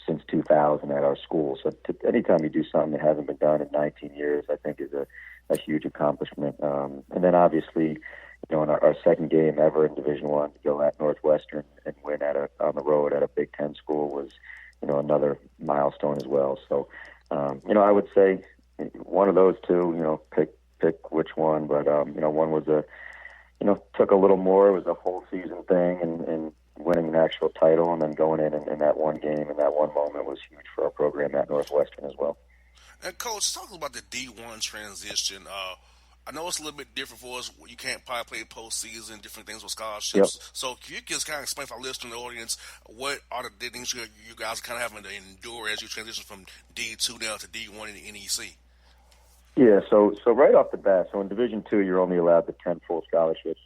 since 2000 at our school. So anytime you do something that hasn't been done in 19 years, I think is a huge accomplishment. And then obviously, in our second game ever in Division I, to go at Northwestern and win on the road at a Big Ten school was, another milestone as well. So, I would say one of those two, pick which one, but, one was took a little more. It was a whole season thing and winning an actual title, and then going in that one game and that one moment was huge for our program at Northwestern as well. And Coach, talk about the D1 transition. I know it's a little bit different for us. You can't probably play postseason, different things with scholarships. Yep. So can you just kind of explain for our listeners and the audience what are the things you guys are kind of having to endure as you transition from D2 now to D1 in the NEC? Yeah, so right off the bat, so in Division II, you're only allowed the 10 full scholarships.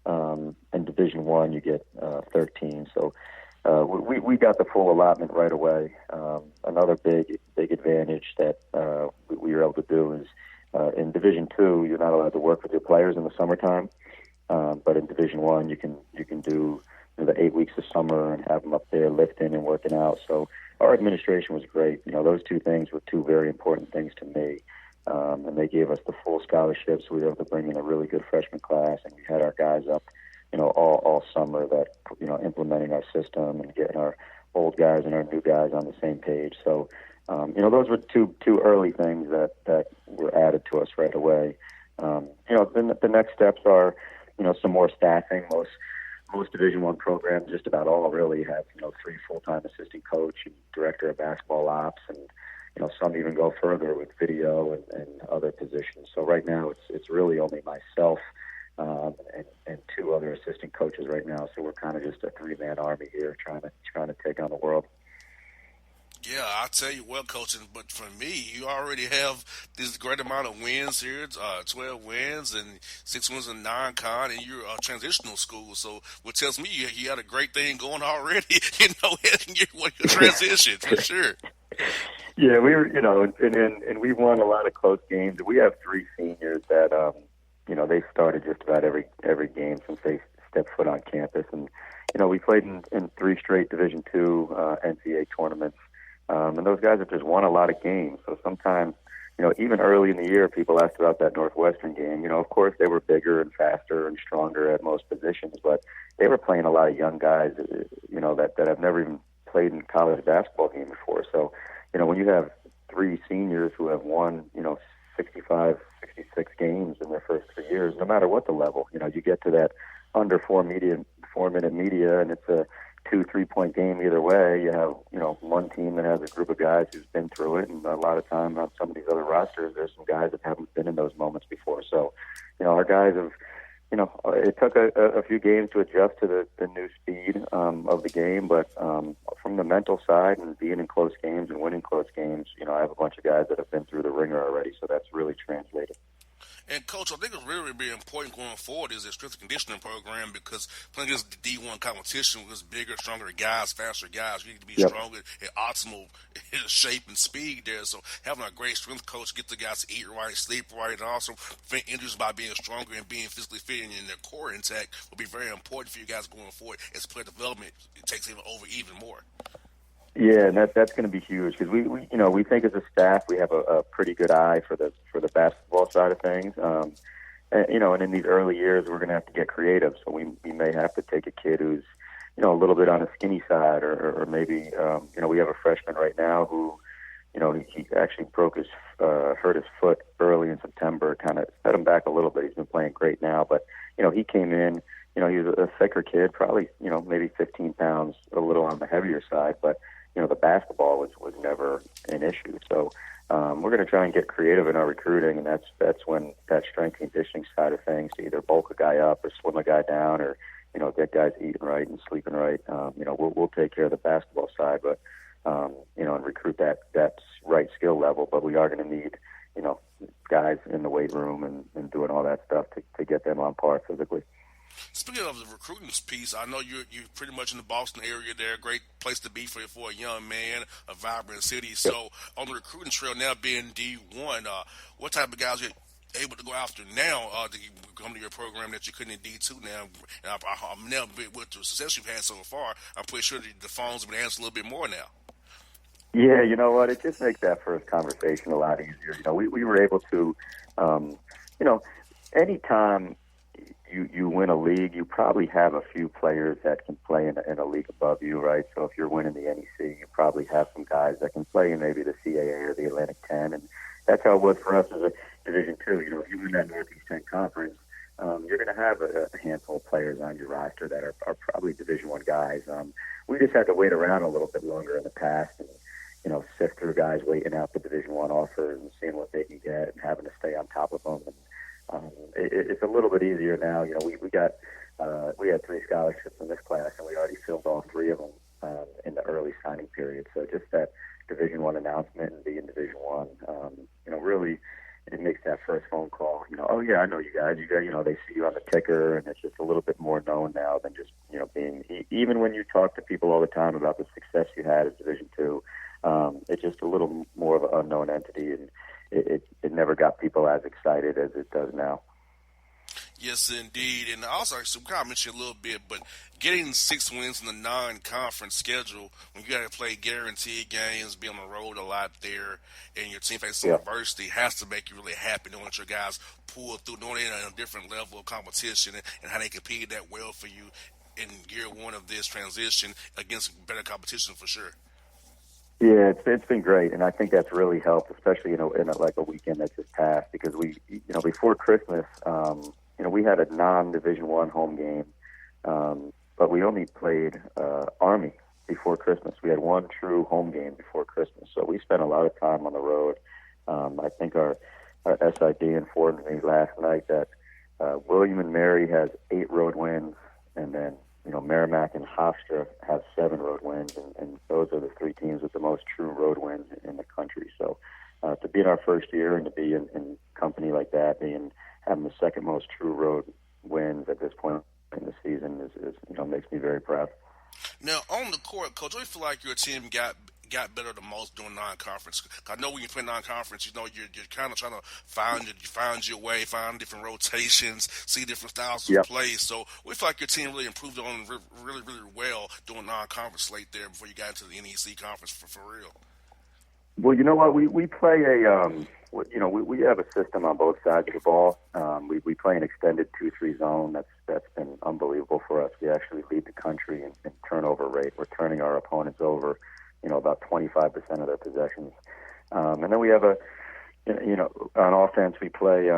In Division I, you get 13. So we got the full allotment right away. Another big advantage that we were able to do is in Division II, you're not allowed to work with your players in the summertime. But in Division I, you can do the 8 weeks of summer and have them up there lifting and working out. So our administration was great. Those 2 things were 2 very important things to me. And they gave us the full scholarships. We were able to bring in a really good freshman class, and we had our guys up, all summer that, implementing our system and getting our old guys and our new guys on the same page. So, those were two early things that were added to us right away. Then the next steps are, some more staffing. Most Division I programs, just about all really have, 3 full-time assistant coach and director of basketball ops, and some even go further with video and other positions. So right now it's really only myself and 2 other assistant coaches right now. So we're kind of just a 3-man army here trying to take on the world. Yeah, I'll tell you what, coaching, but for me, you already have this great amount of wins here, 12 wins and 6 wins in non-con, and you're a transitional school. So what tells me you had a great thing going already, in your transition, for sure. Yeah, we were, and we won a lot of close games. We have 3 seniors that, they started just about every game since they stepped foot on campus. And, we played in 3 straight Division II NCAA tournaments. And those guys have just won a lot of games. So sometimes, even early in the year, people asked about that Northwestern game. Of course, they were bigger and faster and stronger at most positions, but they were playing a lot of young guys, that have never even played in college basketball game before. So, when you have 3 seniors who have won, 65, 66 games in their first 3 years, no matter what the level. You get to that under 4-minute media, and it's a 2-3 point game either way. You have, one team that has a group of guys who's been through it, and a lot of time on some of these other rosters, there's some guys that haven't been in those moments before. So, our guys have, it took a few games to adjust to the new speed of the game, but from the mental side and being in close games and winning close games, I have a bunch of guys that have been through the ringer already, so that's really translated. And, Coach, I think it's really, really important going forward is the strength and conditioning program, because playing against the D1 competition with bigger, stronger guys, faster guys, you need to be stronger at optimal shape and speed there. So having a great strength coach, get the guys to eat right, sleep right, and also prevent injuries by being stronger and being physically fit and their core intact will be very important for you guys going forward as player development. It takes even more. Yeah, and that's going to be huge because we think as a staff we have a pretty good eye for the basketball side of things. And in these early years we're going to have to get creative. So we may have to take a kid who's a little bit on the skinny side, or maybe we have a freshman right now who he actually hurt his foot early in September, kind of set him back a little bit. He's been playing great now, but he came in. He was a thicker kid, probably maybe 15 pounds, a little on the heavier side, but the basketball was never an issue. So we're going to try and get creative in our recruiting, and that's when that strength and conditioning side of things, to either bulk a guy up or slim a guy down, or get guys eating right and sleeping right. We'll take care of the basketball side, but and recruit that right skill level. But we are going to need guys in the weight room and doing all that stuff to get them on par physically. Speaking of the recruiting piece, I know you're pretty much in the Boston area there. Great place to be for a young man, a vibrant city. So on the recruiting trail now being D1, what type of guys are you able to go after now to come to your program that you couldn't in D2 now? And I'm now, with the success you've had so far, I'm pretty sure the phones have been answered a little bit more now. Yeah, you know what? It just makes that first conversation a lot easier. We were able to, anytime you win a league, you probably have a few players that can play in a league above you, right? So if you're winning the NEC, you probably have some guys that can play in maybe the CAA or the Atlantic 10, and that's how it was for us as a Division II. If you win that Northeast 10 conference, you're going to have a handful of players on your roster that are probably Division I guys. We just had to wait around a little bit longer in the past, and sift through guys waiting out the Division I offers and seeing what they can get and having to stay on top of them. And, it's a little bit easier now. We had 3 scholarships in this class, and we already filled all 3 of them in the early signing period. So just that Division I announcement and being Division I, really it makes that first phone call. Oh yeah, I know you guys. They see you on the ticker, and it's just a little bit more known now than just being. Even when you talk to people all the time about the success you had as Division II, it's just a little more of an unknown entity, and it never got people as excited as it does now. Yes, indeed. And also, I kind of mentioned a little bit, but getting 6 wins in the non-conference schedule, when you got to play guaranteed games, be on the road a lot there, and your team faces adversity, has to make you really happy knowing that your guys pull through, knowing they're at a different level of competition and how they competed that well for you in year 1 of this transition against better competition for sure. Yeah, it's been great, and I think that's really helped, especially in a weekend that just passed, because we before Christmas, we had a non-Division I home game, but we only played Army before Christmas. We had one true home game before Christmas, so we spent a lot of time on the road. I think our SID informed me last night that William and Mary has 8 road wins, and then Merrimack and Hofstra have 7 road wins, and those are the 3 teams with the most true road wins in the country. So to be in our first year and to be in company like that, having the second most true road wins at this point in the season is makes me very proud. Now, on the court, Coach, do you feel like your team got better than most doing non-conference? I know when you play non-conference, you're kind of trying to find your way, find different rotations, see different styles of play. So we feel like your team really improved on really, really well doing non-conference slate there before you got into the NEC conference for real. Well, you know what? We play we have a system on both sides of the ball. We play an extended 2-3 zone. That's been unbelievable for us. We actually lead the country in turnover rate. We're turning our opponents over, about 25% of their possessions. And then we have on offense we play,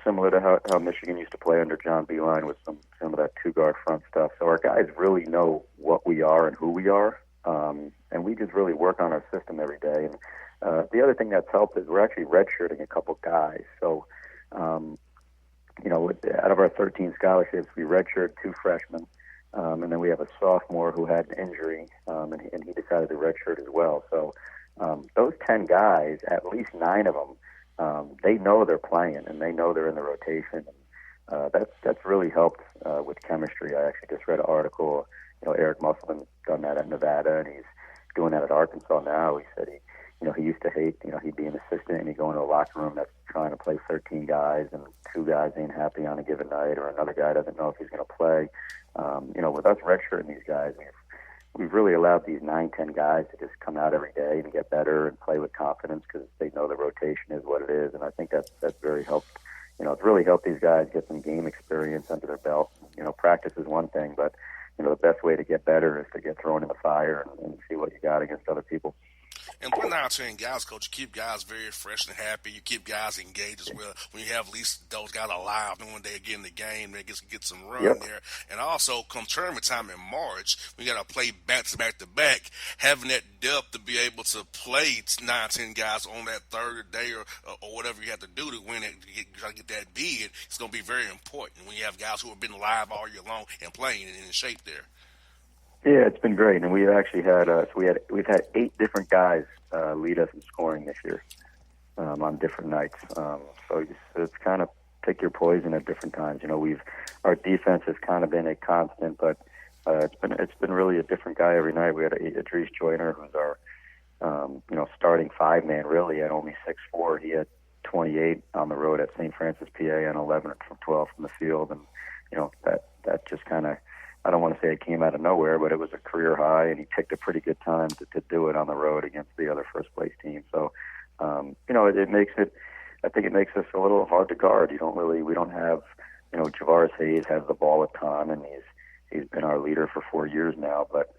similar to how Michigan used to play under John Beilein with some of that two-guard front stuff. So our guys really know what we are and who we are, and we just really work on our system every day. And the other thing that's helped is we're actually redshirting a couple guys. So, out of our 13 scholarships, we redshirt 2 freshmen, and then we have a sophomore who had an injury, and he decided to redshirt as well. So those 10 guys, at least 9 of them, they know they're playing and they know they're in the rotation. And that's really helped with chemistry. I actually just read an article. Eric Musselman done that at Nevada, and he's doing that at Arkansas now. He said he used to hate, he'd be an assistant and he'd go into a locker room that's trying to play 13 guys and 2 guys ain't happy on a given night, or another guy doesn't know if he's going to play. With us redshirting these guys, we've really allowed these 9, 10 guys to just come out every day and get better and play with confidence because they know the rotation is what it is. And I think that's very helped. It's really helped these guys get some game experience under their belt. Practice is one thing, but the best way to get better is to get thrown in the fire and see what you got against other people. And putting out 10 guys, Coach, you keep guys very fresh and happy. You keep guys engaged as well. When you have at least those guys alive, and when they get in the game, they get some run there. And also, come tournament time in March, we got to play back to back. Having that depth to be able to play 9, 10 guys on that third day or whatever you have to do to win it, try to get that bid, it's going to be very important when you have guys who have been live all year long and playing and in shape there. Yeah, it's been great, and we've actually had we've had 8 different guys lead us in scoring this year on different nights. So it's kind of pick your poison at different times. Our defense has kind of been a constant, but it's been really a different guy every night. We had Idris Joyner, who's our starting 5-man really at only 6'4". He had 28 on the road at St. Francis, PA, and 11 from 12 from the field, and that just kind of. I don't want to say it came out of nowhere, but it was a career high, and he picked a pretty good time to do it on the road against the other first-place team. So, it makes it. I think it makes us a little hard to guard. We don't have, Javaris Hayes has the ball a ton, and he's been our leader for 4 years now. But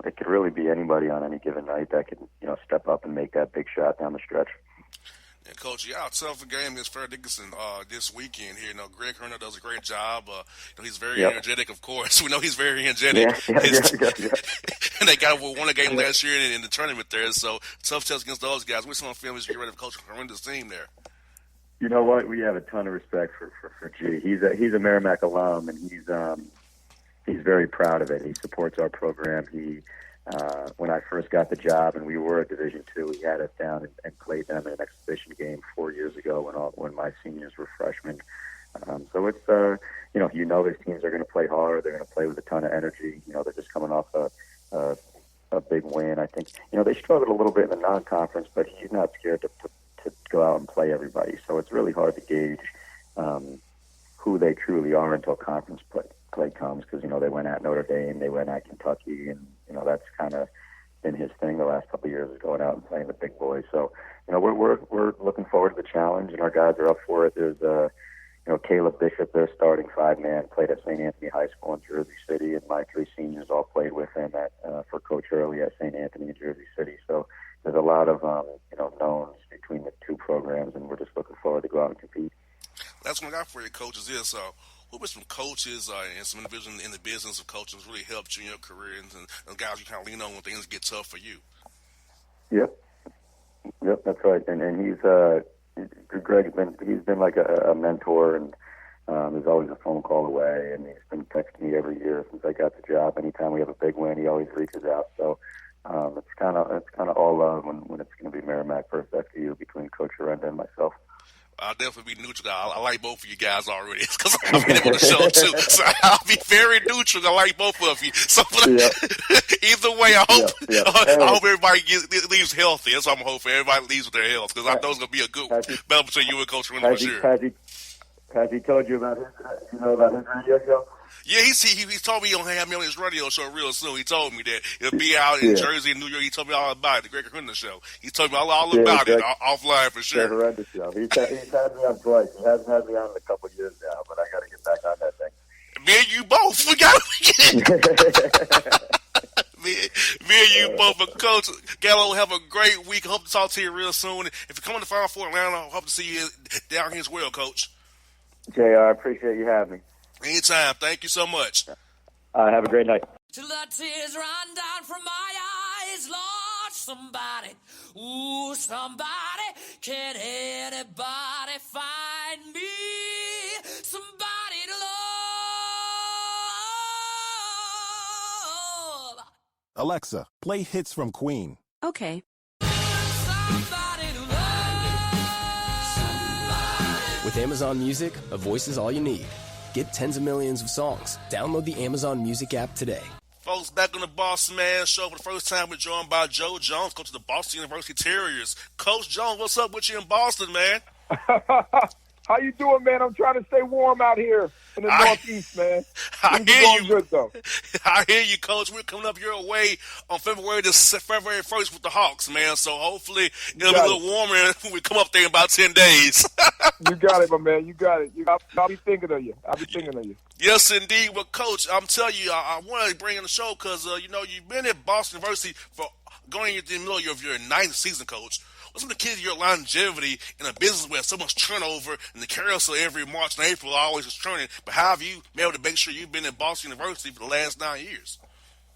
it could really be anybody on any given night that could, step up and make that big shot down the stretch. And Coach, y'all tough a game against Fair Dickinson this weekend here. Greg Herner does a great job. He's very energetic, of course. We know he's very energetic. Yeah. And they got won a game last year in the tournament there. So tough test against those guys. We're some film as you get ready to coach a horrendous team there. You know what? We have a ton of respect for G. He's a Merrimack alum, and he's very proud of it. He supports our program. When I first got the job and we were at Division II, he had us down and played them in an exhibition game 4 years ago when my seniors were freshmen. So it's these teams are going to play hard. They're going to play with a ton of energy. They're just coming off a big win. I think they struggled a little bit in the non-conference, but he's not scared to go out and play everybody. So it's really hard to gauge who they truly are until conference play comes, because they went at Notre Dame, they went at Kentucky, and that's kind of been his thing the last couple of years, is going out and playing the big boys. So we're looking forward to the challenge, and our guys are up for it. There's Caleb Bishop, their starting 5-man, played at St. Anthony High School in Jersey City, and my 3 seniors all played with him for Coach Early at St. Anthony in Jersey City. So there's a lot of knowns between the 2 programs, and we're just looking forward to go out and compete. That's what I got for you, coaches. Is who were some coaches and some individuals in the business of coaching really helped you in your career, and guys you kind of lean on when things get tough for you? Yep, that's right. And he's Greg's been like a mentor, and he's always a phone call away, and he's been texting me every year since I got the job. Anytime we have a big win, he always reaches out. So it's kind of all love when it's going to be Merrimack versus FU between Coach Arenda and myself. I'll definitely be neutral. I like both of you guys already because I've been on the show too. So I'll be very neutral. I like both of you. So either way, I hope everybody leaves healthy. That's what I'm hoping. Everybody leaves with their health, because I know it's going to be a good battle between you and Coach Renner for sure. Has he told you about his radio show? Yeah, he told me he'll have me on his radio show real soon. He told me that he'll be out in Jersey and New York. He told me all about it, the Greg Herndon show. He told me all about it offline for sure. Greg Herndon show. He's had me on twice. He hasn't had me on in a couple of years now, but I got to get back on that thing. Me and you both. We got to get Me and you both. But Coach Gallo, have a great week. Hope to talk to you real soon. If you're coming to Final Four Atlanta, I hope to see you down here as well, Coach. JR, I appreciate you having me. Anytime. Thank you so much. Have a great night. Till the tears run down from my eyes, Lord, somebody, ooh, somebody, can anybody find me? Somebody to love. Alexa, play hits from Queen. Okay. Somebody to love. Somebody. With Amazon Music, a voice is all you need. Get tens of millions of songs. Download the Amazon Music app today. Folks, back on the Bossman show for the first time, we're joined by Joe Jones, coach of the Boston University Terriers. Coach Jones, what's up with you in Boston, man? How you doing, man? I'm trying to stay warm out here in the Northeast, man. I hear you. Good, though. I hear you, Coach. We're coming up your way on February 1st with the Hawks, man. So hopefully it'll be a little warmer when we come up there in about 10 days. You got it, my man. You got it. I'll be thinking of you. Yes, indeed. Well, Coach, I'm telling you, I want to bring in the show because, you've been at Boston University for going into the middle of your ninth season, Coach. What's some of the keys to your longevity in a business where so much turnover and the carousel every March and April always is turning? But how have you been able to make sure you've been at Boston University for the last 9 years?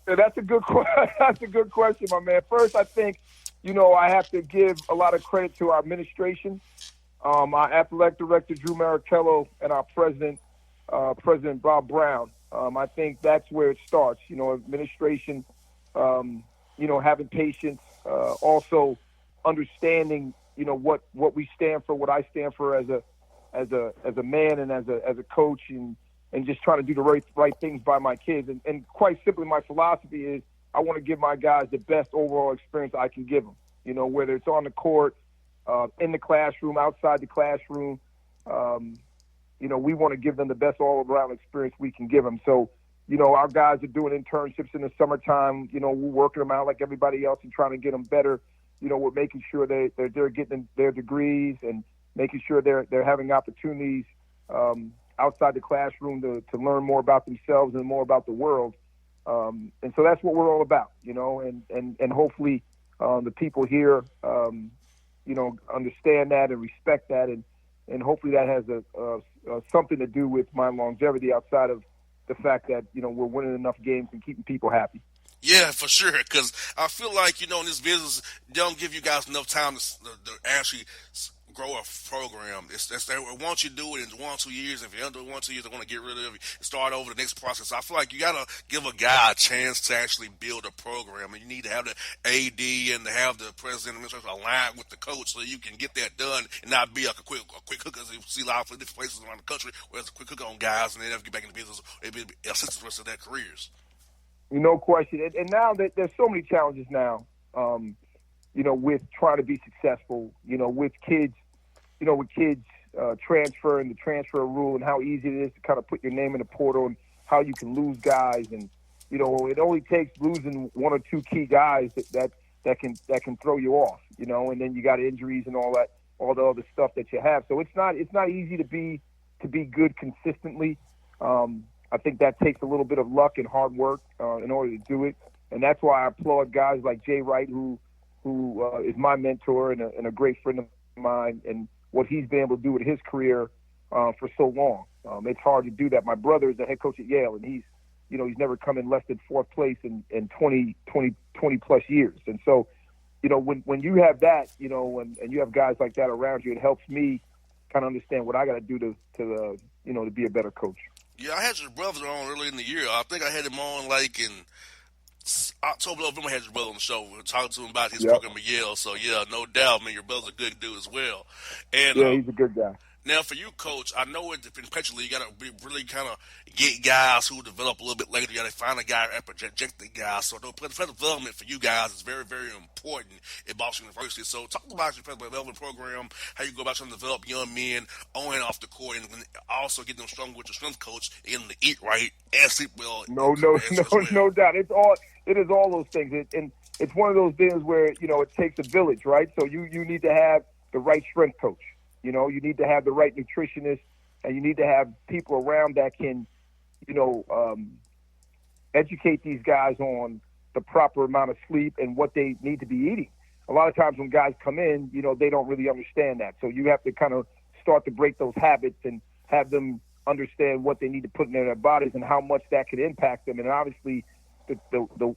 Yeah, that's a good question, my man. First, I think, I have to give a lot of credit to our administration, our athletic director, Drew Maricello, and our president, President Bob Brown. I think that's where it starts, administration, having patience, also understanding, what we stand for, what I stand for as a man and as a coach, and just trying to do the right things by my kids. And quite simply, my philosophy is I want to give my guys the best overall experience I can give them. Whether it's on the court, in the classroom, outside the classroom. We want to give them the best all-around experience we can give them. So, our guys are doing internships in the summertime. We're working them out like everybody else and trying to get them better. We're making sure they're getting their degrees and making sure they're having opportunities outside the classroom to learn more about themselves and more about the world. And so that's what we're all about, and hopefully the people here, understand that and respect that. And hopefully that has something to do with my longevity outside of the fact that, we're winning enough games and keeping people happy. Yeah, for sure, because I feel like, in this business, they don't give you guys enough time to actually grow a program. Once you do it in 1 or 2 years, if you don't do it in 1 or 2 years, they want to get rid of you and start over the next process. I feel like you got to give a guy a chance to actually build a program, and you need to have the AD and to have the president and administrator align with the coach so you can get that done and not be like a quick hook, as you see a lot of different places around the country where it's a quick hook on guys and they never get back in the business or be assistants the rest of their careers. No question. And now that there's so many challenges now, with trying to be successful, with kids, transferring the transfer rule and how easy it is to kind of put your name in the portal and how you can lose guys. And, it only takes losing 1 or 2 key guys that can throw you off, and then you got injuries and all the other stuff that you have. So it's not easy to be good consistently. I think that takes a little bit of luck and hard work in order to do it, and that's why I applaud guys like Jay Wright, who is my mentor and a great friend of mine, and what he's been able to do with his career for so long. It's hard to do that. My brother is the head coach at Yale, and he's never come in less than 4th place in 20 plus years. And so, when you have that, and you have guys like that around you, it helps me kind of understand what I got to do to be a better coach. Yeah, I had your brother on early in the year. I think I had him on in October, November. I had your brother on the show. We were talking to him about his program at Yale. So, yeah, no doubt, man, your brother's a good dude as well. And yeah, he's a good guy. Now, for you, Coach, I know in perpetually you got to really kind of get guys who develop a little bit later. You got to find a guy and project the guys. So the professional development for you guys is very, very important at Boston University. So talk about your professional development program, how you go about trying to develop young men on and off the court, and also get them stronger with your strength coach, and get them to eat right and sleep well. No doubt. It is all those things. And it's one of those things where, it takes a village, right? So you need to have the right strength coach. You need to have the right nutritionist, and you need to have people around that can, educate these guys on, the proper amount of sleep and what they need to be eating. A lot of times when guys come in, they don't really understand that. So you have to kind of start to break those habits and have them understand what they need to put in their bodies and how much that could impact them. And obviously, the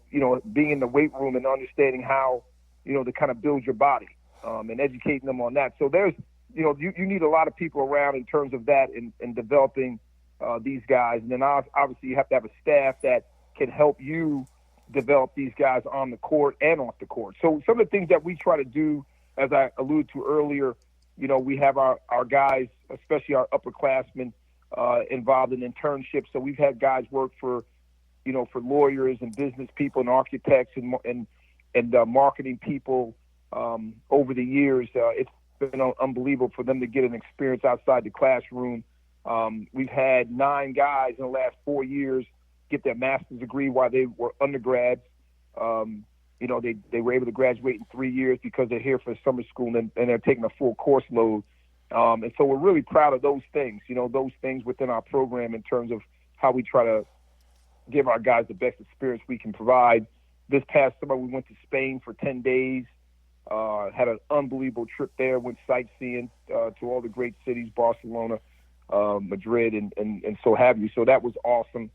being in the weight room and understanding how, to kind of build your body and educating them on that. So there's, you need a lot of people around in terms of that and developing these guys. And then obviously you have to have a staff that can help you develop these guys on the court and off the court. So some of the things that we try to do, as I alluded to earlier, we have our guys, especially our upperclassmen, involved in internships. So we've had guys work for lawyers and business people and architects and marketing people over the years. It's been unbelievable for them to get an experience outside the classroom. We've had 9 guys in the last 4 years get their master's degree while they were undergrads. They were able to graduate in 3 years because they're here for summer school and they're taking a full course load. And so we're really proud of those things, those things within our program in terms of how we try to give our guys the best experience we can provide. This past summer, we went to Spain for 10 days, had an unbelievable trip there, went sightseeing to all the great cities, Barcelona, Madrid, and so have you. So that was awesome.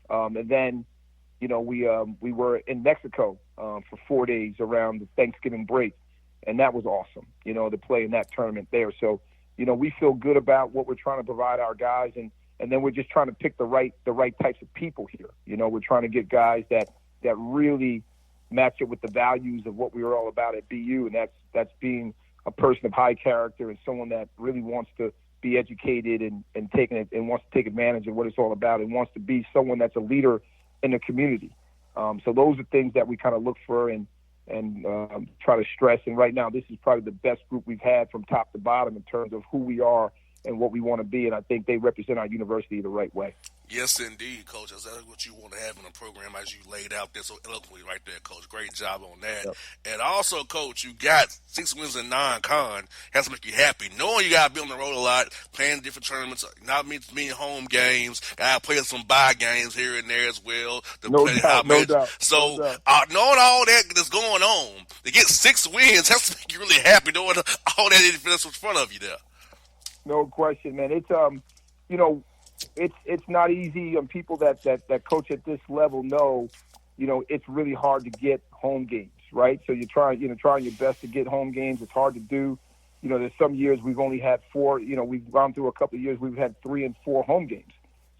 And then, we were in Mexico for 4 days around the Thanksgiving break, and that was awesome, to play in that tournament there. So, we feel good about what we're trying to provide our guys, and then we're just trying to pick the right types of people here. We're trying to get guys that really match it with the values of what we were all about at BU, and that's being a person of high character and someone that really wants to be educated and wants to take advantage of what it's all about and wants to be someone that's a leader in the community. So those are things that we kind of look for and try to stress. And right now, this is probably the best group we've had from top to bottom in terms of who we are and what we want to be. And I think they represent our university the right way. Yes, indeed, Coach. That's exactly what you want to have in a program, as you laid out there so eloquently right there, Coach. Great job on that. Yep. And also, Coach, you got 6 wins and 9 con. Has to make you happy. Knowing you got to be on the road a lot, playing different tournaments, not many home games, got to play some bye games here and there as well. No doubt. So, knowing all that that's going on, to get 6 wins has to make you really happy, knowing all that that's in front of you there. No question, man. It's it's not easy. And people that coach at this level know, it's really hard to get home games, right? So you're trying your best to get home games. It's hard to do. There's some years we've only had 4. We've gone through a couple of years we've had 3 and 4 home games.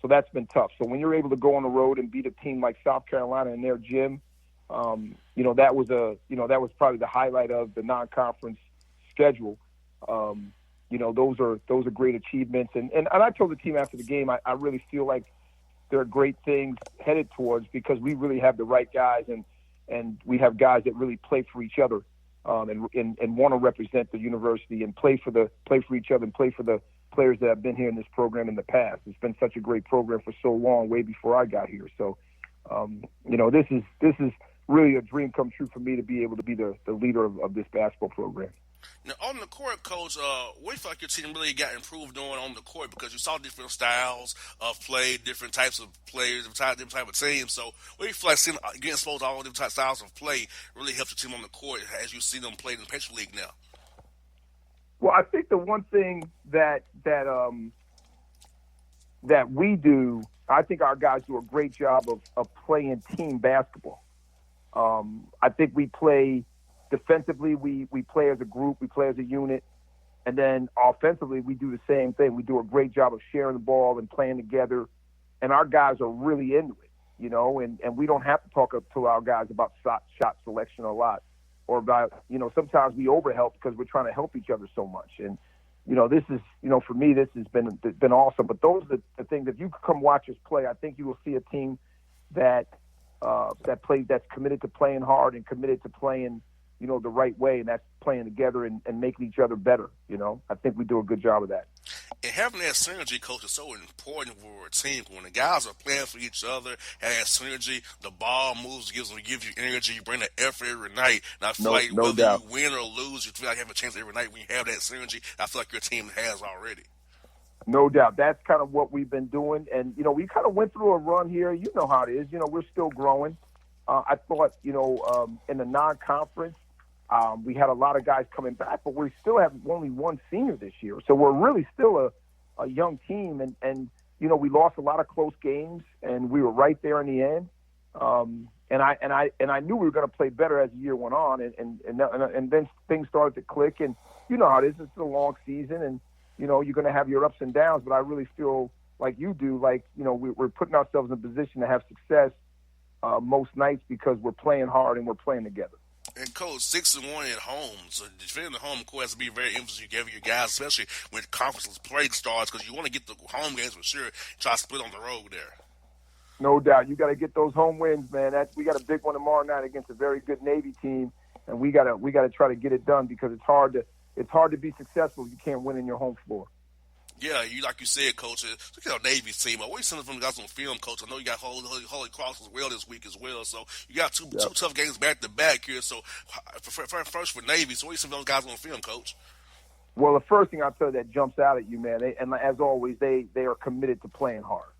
So that's been tough. So when you're able to go on the road and beat a team like South Carolina in their gym, that was probably the highlight of the non-conference schedule. Those are great achievements. And I told the team after the game, I really feel like there are great things headed towards because we really have the right guys and we have guys that really play for each other and want to represent the university and play for each other and play for the players that have been here in this program in the past. It's been such a great program for so long, way before I got here. So, this is really a dream come true for me to be able to be the leader of this basketball program. Now, on the court, Coach, what do you feel like your team really got improved on the court? Because you saw different styles of play, different types of players, different type of teams. So what do you feel like getting exposed to all different styles of play really helps your team on the court as you see them play in the Patriot League now? Well, I think the one thing that we do, I think our guys do a great job of playing team basketball. I think we play defensively, we play as a group, we play as a unit, and then offensively we do the same thing. We do a great job of sharing the ball and playing together, and our guys are really into it, and we don't have to talk to our guys about shot selection a lot or about, sometimes we overhelp because we're trying to help each other so much. And, this is, for me, this has been awesome. But those are the things, if you come watch us play, I think you will see a team that's committed to playing hard and committed to playing, the right way, and that's playing together and making each other better. I think we do a good job of that. And having that synergy, Coach, is so important for a team. When the guys are playing for each other, have that synergy, the ball moves, gives you energy, you bring the effort every night. And I feel like whether you win or lose, you feel like you have a chance every night when you have that synergy. I feel like your team has already. No doubt. That's kind of what we've been doing. And, we kind of went through a run here. You know how it is. We're still growing. I thought, in the non-conference, we had a lot of guys coming back, but we still have only one senior this year. So we're really still a young team. And we lost a lot of close games, and we were right there in the end. And I knew we were going to play better as the year went on, and then things started to click. And you know how it is. It's a long season, and, you're going to have your ups and downs. But I really feel like you do, we're putting ourselves in a position to have success most nights because we're playing hard and we're playing together. And Coach, 6-1 at home, so defending the home court has to be very emphasis you give your guys, especially when conference play starts, because you want to get the home games for sure. Try to split on the road there. No doubt, you got to get those home wins, man. We got a big one tomorrow night against a very good Navy team, and we got to try to get it done because it's hard to be successful if you can't win in your home floor. Yeah, like you said, Coach, look at our Navy's team. I always send from the guys on film, Coach. I know you got Holy Cross as well this week as well. So you got two tough games back to back here. So first for Navy, so what do you send those guys on film, Coach? Well, the first thing I'll tell you that jumps out at you, man, and as always, they are committed to playing hard.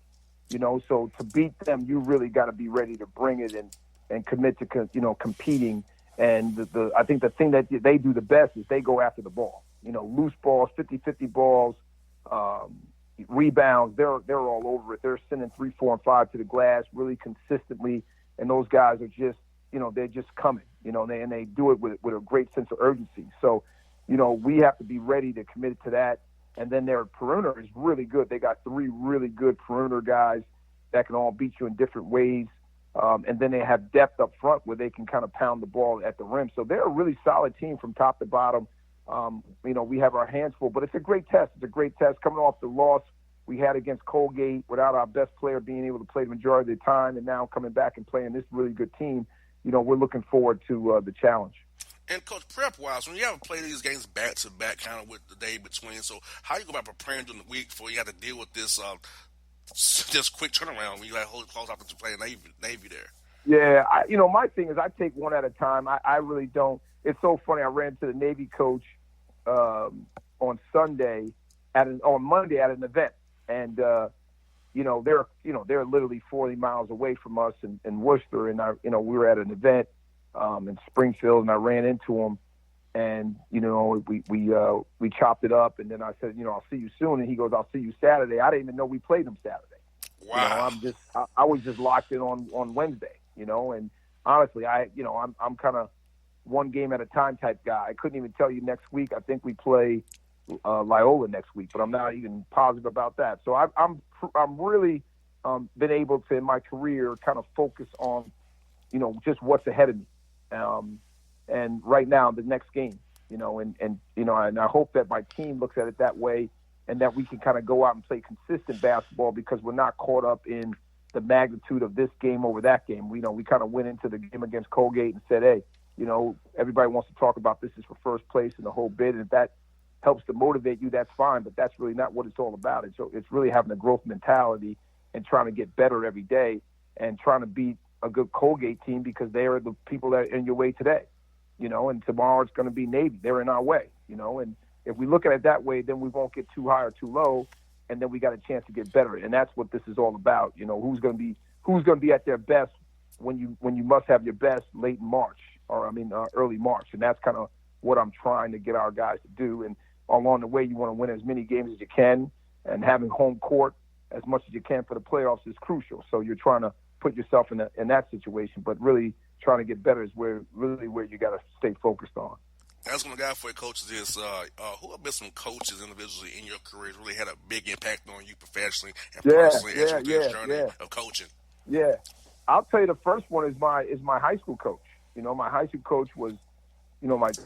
So to beat them, you really got to be ready to bring it and commit to competing. And I think the thing that they do the best is they go after the ball. Loose balls, 50-50 balls. Rebounds, they're all over it. They're sending 3, 4, and 5 to the glass really consistently, and those guys are just, they're just coming, and they do it with a great sense of urgency. So, we have to be ready to commit to that. And then their perimeter is really good. They got 3 really good perimeter guys that can all beat you in different ways. And then they have depth up front where they can kind of pound the ball at the rim. So they're a really solid team from top to bottom. We have our hands full, but it's a great test. It's a great test coming off the loss we had against Colgate without our best player being able to play the majority of the time, and now coming back and playing this really good team. We're looking forward to the challenge. And, Coach, prep-wise, when you have to play these games back-to-back kind of with the day between, so how you go about preparing during the week before you have to deal with this quick turnaround when you have Holy Cross out to play Navy there? Yeah, my thing is I take one at a time. I really don't. It's so funny. I ran to the Navy coach on Monday at an event, and they're literally 40 miles away from us in Worcester, and we were at an event in Springfield, and I ran into him, and we chopped it up, and then I said, I'll see you soon, and he goes, I'll see you Saturday. I didn't even know we played them Saturday. Wow. I was just locked in on Wednesday, and honestly, I'm kind of one game at a time type guy. I couldn't even tell you next week. I think we play Loyola next week, but I'm not even positive about that. So I'm really been able to in my career kind of focus on just what's ahead of me, and right now the next game, and I hope that my team looks at it that way, and that we can kind of go out and play consistent basketball because we're not caught up in the magnitude of this game over that game. We kind of went into the game against Colgate and said, hey, everybody wants to talk about this is for first place and the whole bit. And if that helps to motivate you, that's fine. But that's really not what it's all about. It's really having a growth mentality and trying to get better every day and trying to beat a good Colgate team because they are the people that are in your way today. And tomorrow it's going to be Navy. They're in our way, and if we look at it that way, then we won't get too high or too low, and then we got a chance to get better. And that's what this is all about. Who's going to be at their best when you must have your best late in March. Early March, and that's kind of what I'm trying to get our guys to do. And along the way, you want to win as many games as you can, and having home court as much as you can for the playoffs is crucial. So you're trying to put yourself in that situation, but really trying to get better is where you got to stay focused on. That's what I got for you, coaches, is who have been some coaches individually in your career really had a big impact on you professionally and personally as you this journey of coaching? Yeah. I'll tell you the first one is my high school coach. My high school coach was,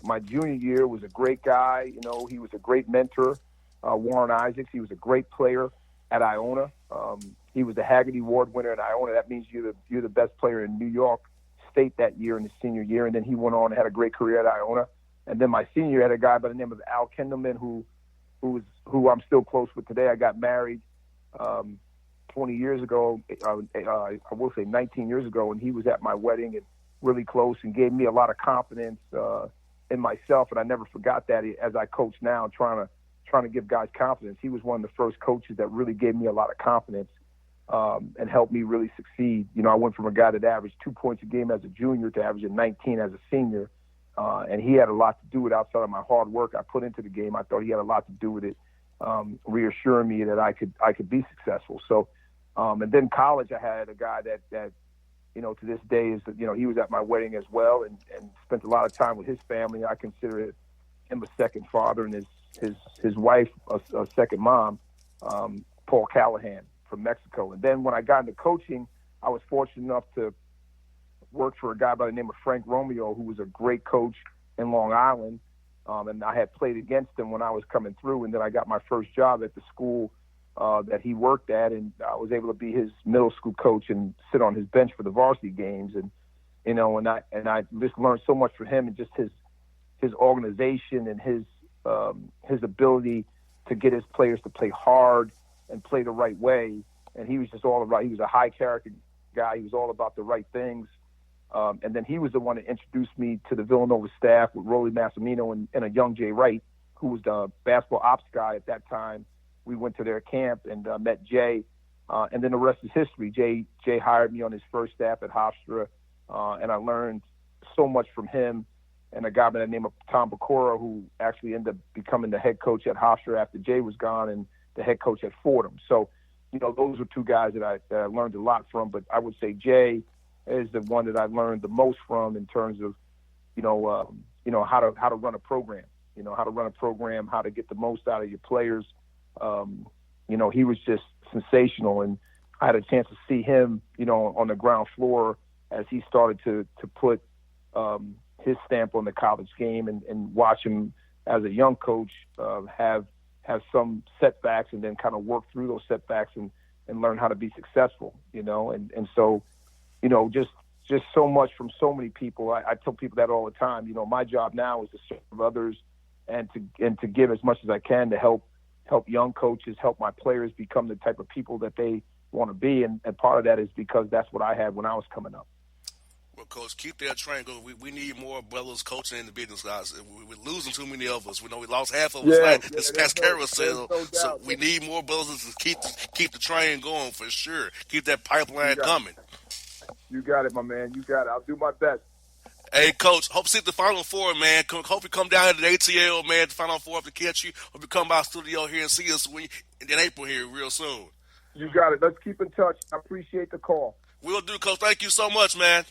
my junior year was a great guy. He was a great mentor, Warren Isaacs. He was a great player at Iona. He was the Haggerty Award winner at Iona. That means you're the best player in New York State that year in his senior year. And then he went on and had a great career at Iona. And then my senior year had a guy by the name of Al Kendallman who I'm still close with today. I got married 20 years ago. I will say 19 years ago, and he was at my wedding and really close and gave me a lot of confidence in myself. And I never forgot that as I coach now, trying to give guys confidence. He was one of the first coaches that really gave me a lot of confidence. and helped me really succeed. You know, I went from a guy that averaged 2 points a game as a junior to averaging 19 as a senior. And he had a lot to do with it outside of my hard work I put into the game. I thought he had a lot to do with it, reassuring me that I could be successful. So, and then college, I had a guy that you know, to this day is, you know, he was at my wedding as well and spent a lot of time with his family. I consider him a second father, and his wife a second mom, Paul Callahan from Mexico. And then when I got into coaching, I was fortunate enough to work for a guy by the name of Frank Romeo, who was a great coach in Long Island. And I had played against him when I was coming through. And then I got my first job at the school that he worked at, and I was able to be his middle school coach and sit on his bench for the varsity games. And, you know, and I just learned so much from him, and just his organization and his ability to get his players to play hard and play the right way. And he was just all about, he was a high character guy. He was all about the right things. And then he was the one that introduced me to the Villanova staff with Rolly Massimino and a young Jay Wright, who was the basketball ops guy at that time. We went to their camp and met Jay, and then the rest is history. Jay hired me on his first staff at Hofstra, and I learned so much from him and a guy by the name of Tom Pecora, who actually ended up becoming the head coach at Hofstra after Jay was gone and the head coach at Fordham. So, you know, those were two guys that I learned a lot from. But I would say Jay is the one that I learned the most from in terms of, you know, how to run a program. You know, how to run a program, how to get the most out of your players. You know, he was just sensational, and I had a chance to see him, you know, on the ground floor as he started to put his stamp on the college game, and watch him as a young coach have some setbacks and then kind of work through those setbacks and learn how to be successful, you know, and so, you know, just so much from so many people. I tell people that all the time. You know, my job now is to serve others and to give as much as I can to help young coaches, help my players become the type of people that they want to be. And part of that is because that's what I had when I was coming up. Well, Coach, keep that train going. We need more brothers coaching in the business, guys. We're losing too many of us. We know we lost half of us this past carousel. So we need more brothers to keep the train going for sure. Keep that pipeline coming. You got it, my man. You got it. I'll do my best. Hey, Coach, hope to see the Final Four, man. Hope you come down to the ATL, man, the Final Four to catch you. Hope you come by the studio here and see us in April here real soon. You got it. Let's keep in touch. I appreciate the call. Will do, Coach. Thank you so much, man.